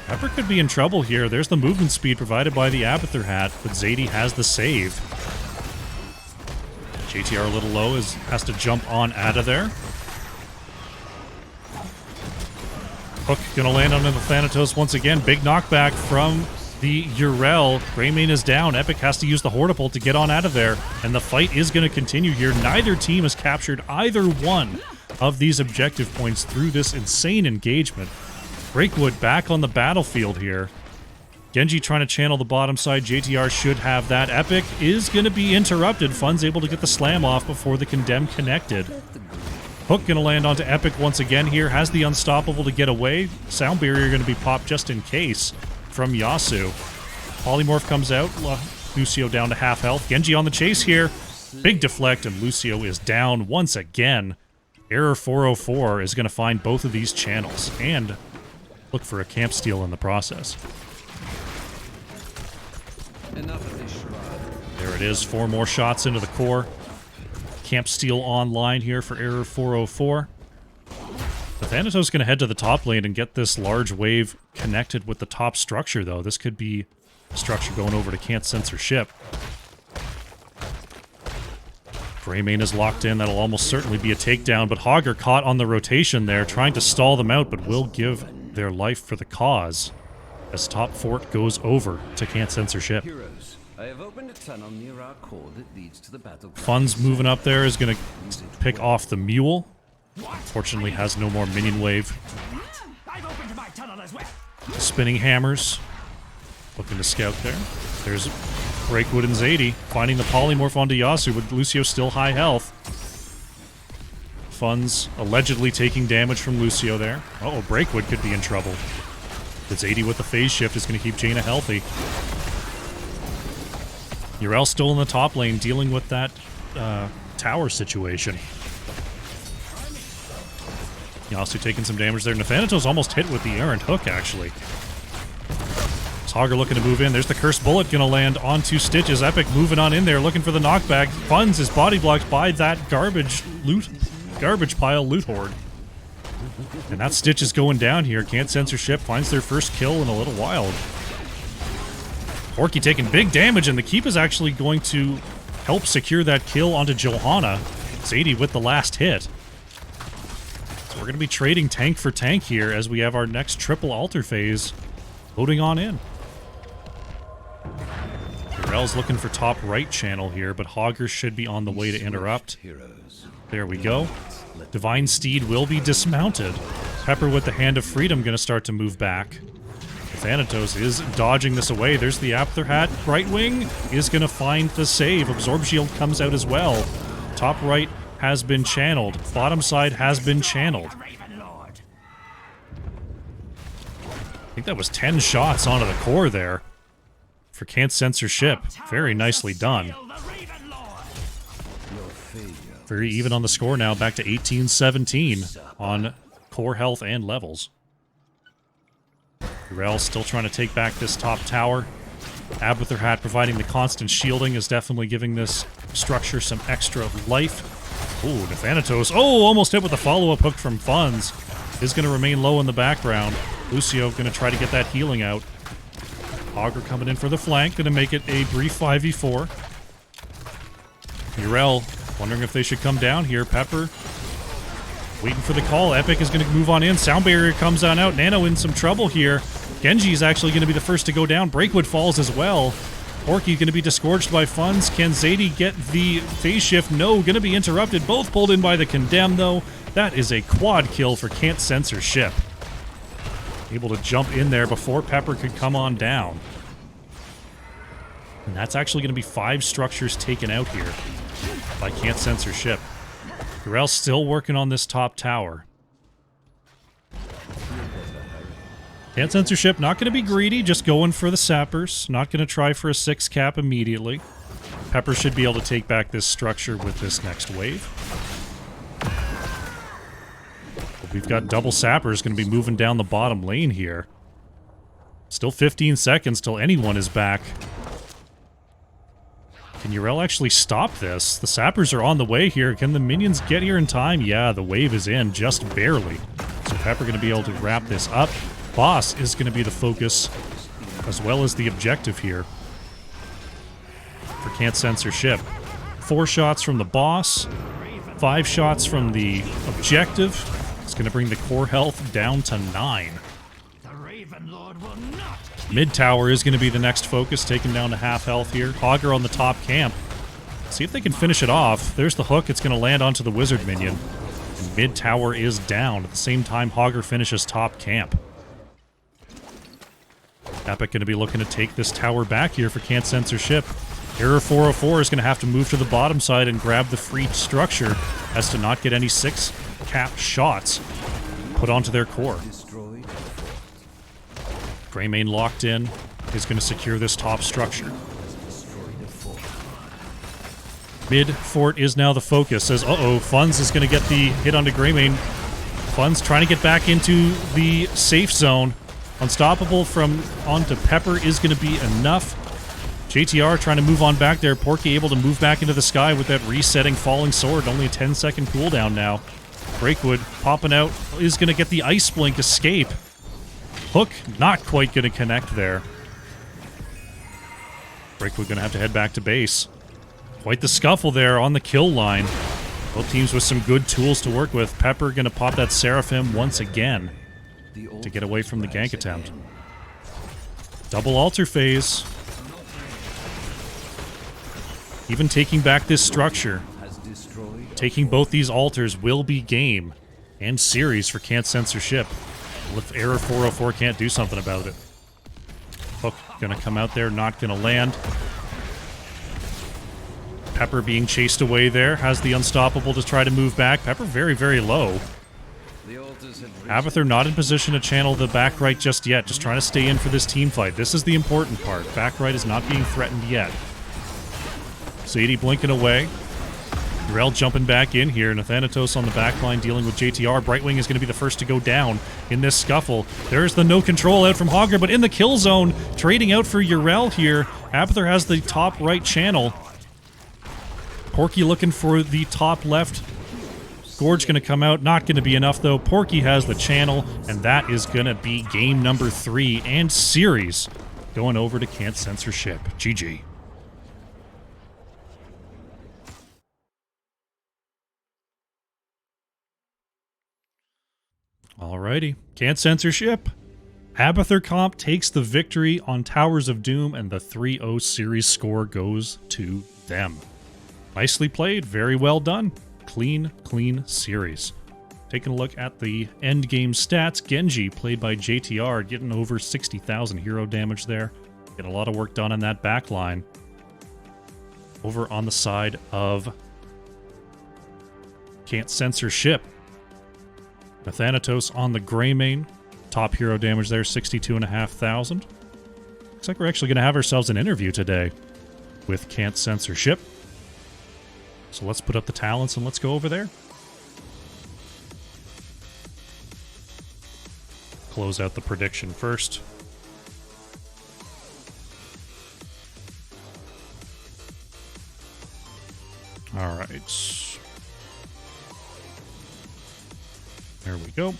Pepper could be in trouble here. There's the movement speed provided by the Abathur hat, but Zadie has the save. JTR a little low, has to jump on out of there. Hook gonna land on the Thanatos once again. Big knockback from the Urel. Greymane is down. Epic has to use the Hortipult to get on out of there. And the fight is gonna continue here. Neither team has captured either one of these objective points through this insane engagement. Breakwood back on the battlefield here. Genji trying to channel the bottom side. JTR should have that. Epic is gonna be interrupted. Fun's able to get the slam off before the Condemn connected. Hook gonna land onto Epic once again here. Has the Unstoppable to get away. Sound Barrier gonna be popped just in case from Yasu. Polymorph comes out. Lucio down to half health. Genji on the chase here. Big deflect, and Lucio is down once again. Error 404 is gonna find both of these channels and look for a camp steal in the process. There it is. 4 more shots into the core. Camp steal online here for Error 404. The Thanatos going to head to the top lane and get this large wave connected with the top structure, though. This could be a structure going over to Can't Censor ship. Greymane is locked in. That'll almost certainly be a takedown, but Hogger caught on the rotation there, trying to stall them out, but will give their life for the cause as top fort goes over to Can't Censor ship. Heroes, I have opened a tunnel near our core that leads to the battleground. Fun's moving up there is going to pick off the Mule. Fortunately has no more minion wave. Spinning Hammers. Looking to scout there. There's Breakwood and Zadie finding the polymorph onto Yasu, with Lucio still high health. Fun's allegedly taking damage from Lucio there. Uh-oh, Breakwood could be in trouble. The Zadie with the phase shift is going to keep Jaina healthy. Urel still in the top lane, dealing with that tower situation. Yasu taking some damage there. Nathanatos almost hit with the errant hook, actually. Hogger looking to move in. There's the cursed bullet going to land onto Stitches. Epic moving on in there, looking for the knockback. Fun's is body blocked by that garbage pile loot horde. And that Stitch is going down here. Can't Censor ship finds their first kill in a little while. Porky taking big damage, and the keep is actually going to help secure that kill onto Johanna. Zadie with the last hit. So we're going to be trading tank for tank here as we have our next triple altar phase loading on in. Urel's looking for top right channel here, but Hogger should be on the way to interrupt. There we go. Divine Steed will be dismounted. Pepper with the Hand of Freedom going to start to move back. Thanatos is dodging this away. There's the Abathur hat. Right wing is going to find the save. Absorb Shield comes out as well. Top right has been channeled. Bottom side has been channeled. think that was 10 shots onto the core there for Can't Censor Ship. Very nicely done. Very even on the score now, back to 18-17 on core health and levels. Urel still trying to take back this top tower. Abathur Hat providing the constant shielding is definitely giving this structure some extra life. Ooh, Nathanatos. Oh, almost hit with the follow-up hooked from Funds. Is going to remain low in the background. Lucio going to try to get that healing out. Augur coming in for the flank. Going to make it a brief 5v4. Urel wondering if they should come down here. Pepper waiting for the call. Epic is going to move on in. Sound Barrier comes on out. Nano in some trouble here. Genji is actually going to be the first to go down. Breakwood falls as well. Porky going to be disgorged by Funds. Can Zadie get the phase shift? No, going to be interrupted. Both pulled in by the Condemn, though. That is a quad kill for Can't Censor Ship. Able to jump in there before Pepper could come on down. And that's actually going to be 5 structures taken out here by Can't Censor Ship. Urel still working on this top tower. Can't Censor Ship not going to be greedy, just going for the sappers. Not going to try for a 6 cap immediately. Pepper should be able to take back this structure with this next wave. But we've got double sappers going to be moving down the bottom lane here. Still 15 seconds till anyone is back. Can Urel actually stop this? The sappers are on the way here. Can the minions get here in time? Yeah, the wave is in, just barely. So Pepper going to be able to wrap this up. Boss is going to be the focus, as well as the objective here for Can't Censor Ship. 4 shots from the boss, 5 shots from the objective. It's going to bring the core health down to 9. Mid tower is going to be the next focus, taken down to half health here. Augur on the top camp. See if they can finish it off. There's the hook. It's going to land onto the wizard minion. And mid tower is down. At the same time, Augur finishes top camp. Epic going to be looking to take this tower back here for Can't Censor Ship. Error 404 is going to have to move to the bottom side and grab the free structure as to not get any 6 cap shots put onto their core. Greymane locked in is going to secure this top structure. Mid fort is now the focus as, Funds is going to get the hit onto Greymane. Funds trying to get back into the safe zone. Unstoppable from onto Pepper is going to be enough. JTR trying to move on back there. Porky able to move back into the sky with that resetting falling sword. Only a 10-second cooldown now. Breakwood popping out is going to get the Ice Blink escape. Hook not quite going to connect there. Breakwood going to have to head back to base. Quite the scuffle there on the kill line. Both teams with some good tools to work with. Pepper going to pop that Seraphim once again to get away from the gank attempt. Double altar phase. Even taking back this structure, taking both these altars will be game and series for Can't Censor Ship. If Error 404 can't do something about it. Hook gonna come out there, not gonna land. Pepper being chased away there, has the Unstoppable to try to move back. Pepper very, very low. Abathur not in position to channel the back right just yet, just trying to stay in for this team fight. This is the important part. Back right is not being threatened yet. Zadie blinking away. Urel jumping back in here. Nathanatos on the back line dealing with JTR. Brightwing is going to be the first to go down in this scuffle. There's the no control out from Augur, but in the kill zone, trading out for Urel here. Abathur has the top right channel. Porky looking for the top left. Gorge going to come out. Not going to be enough, though. Porky has the channel, and that is going to be game number 3 and series going over to Can't Censor Ship. GG. Alrighty. Can't Censor Ship. Abathur Comp takes the victory on Towers of Doom, and the 3-0 series score goes to them. Nicely played. Very well done. Clean series. Taking a look at the endgame stats. Genji, played by JTR, getting over 60,000 hero damage there. Getting a lot of work done on that back line. Over on the side of Can't Censor Ship. Nathanatos on the Greymane, Top hero damage there, 62,500. Looks like we're actually going to have ourselves an interview today with Can't Censorship. So let's put up the talents and let's go over there. Close out the prediction first. All right. There we go.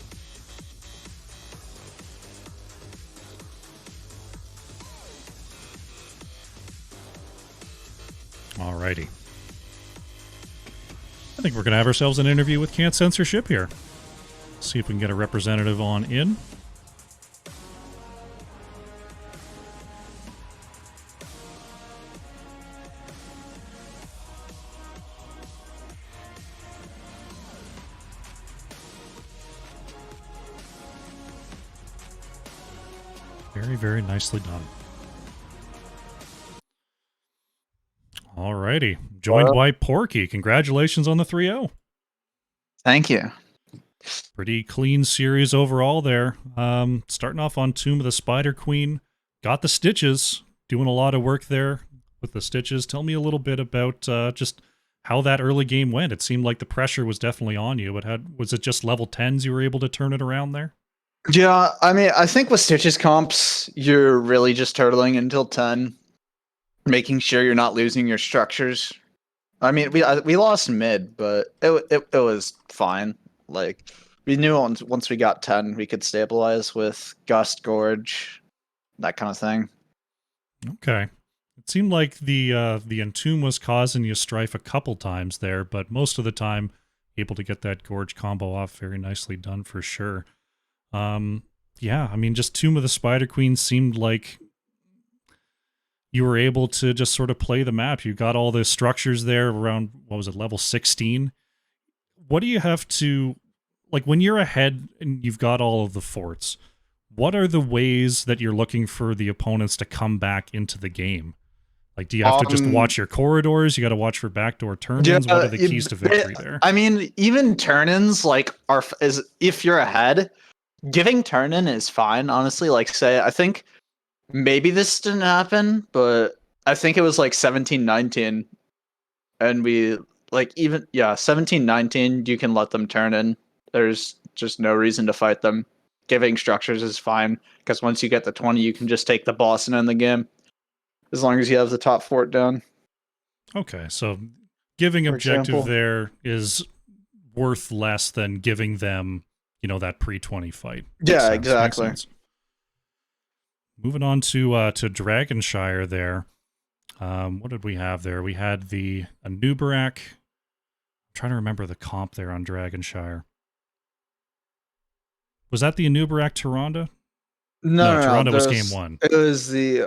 Alrighty. I think we're going to have ourselves an interview with Can't Censorship here. See if we can get a representative on in. Very, very nicely done. Alrighty. Joined by Porky. Congratulations on the 3-0. Thank you. Pretty clean series overall there. Starting off on Tomb of the Spider Queen. Got the stitches. Doing a lot of work there with the stitches. Tell me a little bit about just how that early game went. It seemed like the pressure was definitely on you, but was it just level 10s you were able to turn it around there? Yeah, I mean, I think with Stitches comps, you're really just turtling until 10, making sure you're not losing your structures. I mean, we lost mid, but it was fine. Like, we knew once we got 10, we could stabilize with Gust, Gorge, that kind of thing. Okay. It seemed like the Entomb was causing you strife a couple times there, but most of the time, able to get that Gorge combo off. Very nicely done for sure. Yeah, I mean, just Tomb of the Spider Queen seemed like you were able to just sort of play the map. You got all the structures there around, what was it, level 16? What do you have to, like, when you're ahead and you've got all of the forts, what are the ways that you're looking for the opponents to come back into the game? Like, do you have to just watch your corridors? You got to watch for backdoor turn-ins? What are the keys to victory there? I mean, even turn-ins, like, is if you're ahead, giving turn-in is fine, honestly. Like, say, I think maybe this didn't happen, but I think it was like 17-19, and we, like, even, yeah, 17-19, you can let them turn in. There's just no reason to fight them. Giving structures is fine, because once you get the 20, you can just take the boss and end the game, as long as you have the top fort down. Okay, so giving objective there is worth less than giving them, you know, that pre-20 fight. Yeah, exactly. Moving on to Dragonshire there. What did we have there? We had the Anubarak. I'm trying to remember the comp there on Dragonshire. Was that the Anubarak Tyrande? No, Tyrande was game 1. It was the...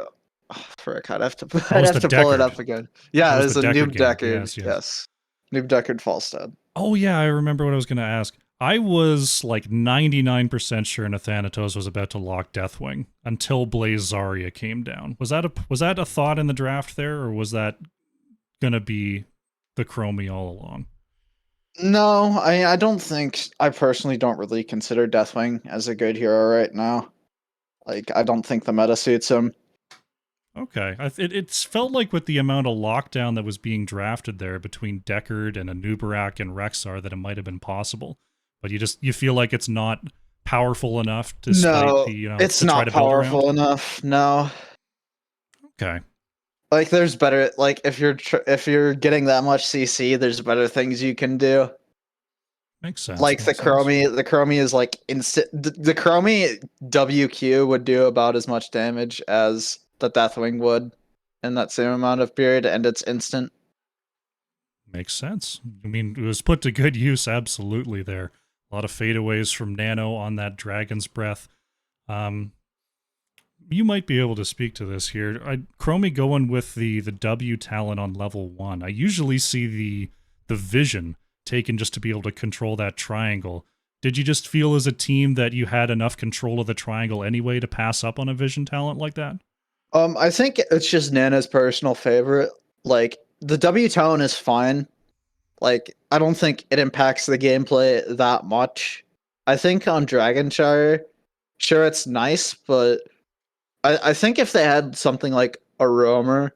Oh, frick, I'd have to pull it up again. Yeah, it was a Noob Deckard. Yes. Noob Deckard Falstad. Oh, yeah, I remember what I was going to ask. I was like 99% sure Nathanatos was about to lock Deathwing until Blaze Zarya came down. Was that a thought in the draft there, or was that going to be the Chromie all along? No, I don't think... I personally don't really consider Deathwing as a good hero right now. Like, I don't think the meta suits him. Okay. It felt like with the amount of lockdown that was being drafted there between Deckard and Anubarak and Rexxar that it might have been possible. But you feel like it's not powerful enough to it's not powerful enough. No. Okay. Like, there's better, like, if you're getting that much CC, there's better things you can do. Makes sense. Like the Chromie is like instant. The Chromie WQ would do about as much damage as the Deathwing would in that same amount of period, and it's instant. Makes sense. I mean, it was put to good use, absolutely there. A lot of fadeaways from Nano on that Dragon's Breath. You might be able to speak to this here. Chromie going with the W talent on level 1. I usually see the vision taken just to be able to control that triangle. Did you just feel as a team that you had enough control of the triangle anyway to pass up on a vision talent like that? I think it's just Nana's personal favorite. Like, the W talent is fine. Like, I don't think it impacts the gameplay that much. I think on Dragonshire, sure it's nice, but I think if they had something like a roamer,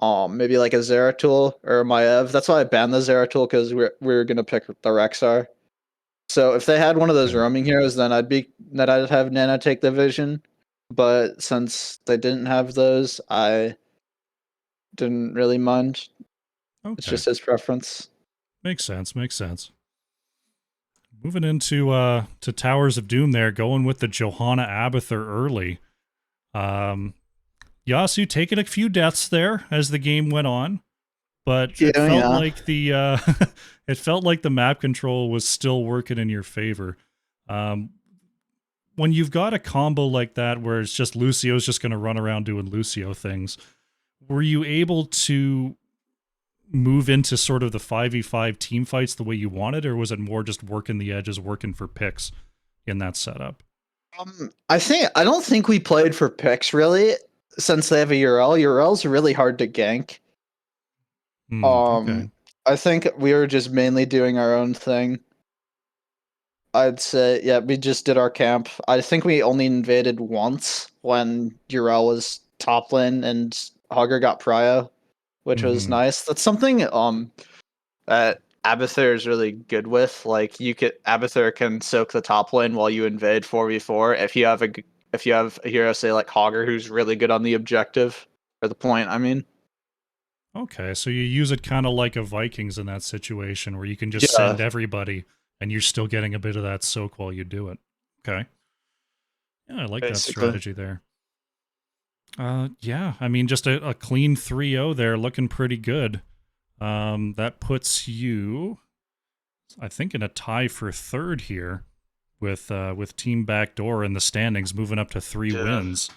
maybe like a Zeratul or a Maev. That's why I banned the Zeratul because we're gonna pick the Rexar. So if they had one of those Okay. roaming heroes, then I'd have Nana take the vision. But since they didn't have those, I didn't really mind. It's Okay. just his preference. Makes sense. Makes sense. Moving into to Towers of Doom there, going with the Johanna Abathur early. Yasu taking a few deaths there as the game went on, but it felt Yeah. like the it felt like the map control was still working in your favor. When you've got a combo like that where it's just Lucio's just going to run around doing Lucio things, were you able to move into sort of the 5v5 team fights the way you wanted, or was it more just working the edges, working for picks in that setup? I don't think we played for picks really, since they have a URL. URL's really hard to gank. Okay. I think we were just mainly doing our own thing. I'd say, yeah, we just did our camp. I think we only invaded once when Urel was top lane and Hogger got Prio, which was Mm-hmm. nice. That's something that Abathur is really good with. Like Abathur can soak the top lane while you invade 4v4 if you have a hero say like Hogger who's really good on the objective or the point, I mean. Okay, so you use it kind of like a Vikings in that situation where you can just Yeah, send everybody and you're still getting a bit of that soak while you do it. Okay. Yeah, I like that basically. strategy there. Yeah, I mean, just a clean 3-0 there, looking pretty good. That puts you, I think, in a tie for third here with Team Backdoor in the standings, moving up to 3 Yeah. wins.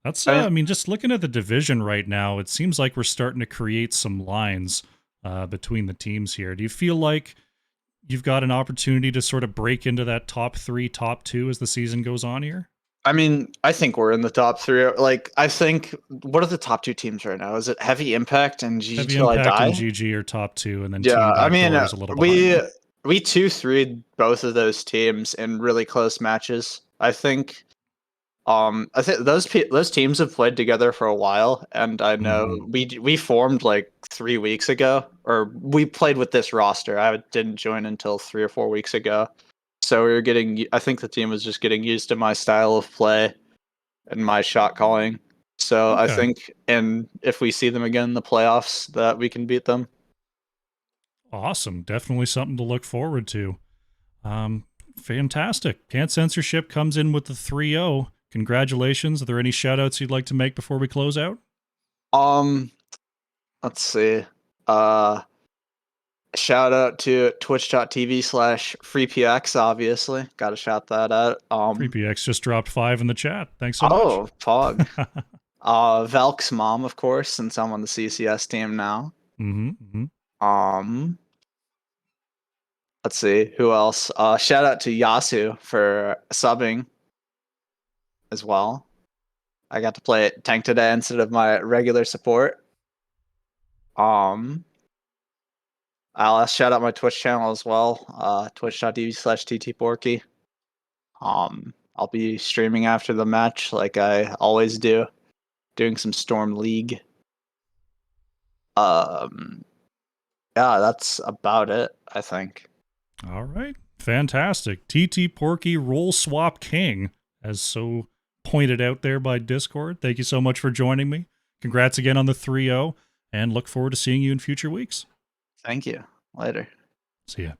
That's, I mean, I mean, just looking at the division right now, it seems like we're starting to create some lines between the teams here. Do you feel like you've got an opportunity to sort of break into that top 3, top 2 as the season goes on here? I think we're in the top three. Like, I think what are the top two teams right now? Is it Heavy Impact and GG Heavy Till I Impact and Die? GG are top 2, and then Yeah, Team I mean, Backdoor is a little behind them. we 2-3 both of those teams in really close matches. I think those teams have played together for a while, and I know Mhm. we formed like 3 weeks ago, or we played with this roster. I didn't join until 3 or 4 weeks ago, so we were getting. I think the team was just getting used to my style of play and my shot calling. So I Okay. think, and if we see them again in the playoffs, that we can beat them. Awesome. Definitely something to look forward to. Um, Fantastic. Can't Censorship comes in with the 3-0. Congratulations. Are there any shout outs you'd like to make before we close out? Um, let's see. Uh, Shout out to twitch.tv/freepx. Obviously, got to shout that out. 3PX just dropped 5 in the chat. Thanks so much. Pog. Valk's mom, of course, since I'm on the CCS team now. Mm-hmm. Um, let's see who else. Shout out to Yasu for subbing as well. I got to play tank today instead of my regular support. Um, I'll shout out my Twitch channel as well. Twitch.tv/ttporky. I'll be streaming after the match like I always do, doing some Storm League. Um, yeah, that's about it, I think. All right. Fantastic. TT Porky Roll Swap King, as so pointed out there by Discord. Thank you so much for joining me. Congrats again on the 3-0, and look forward to seeing you in future weeks. Thank you. Later. See ya.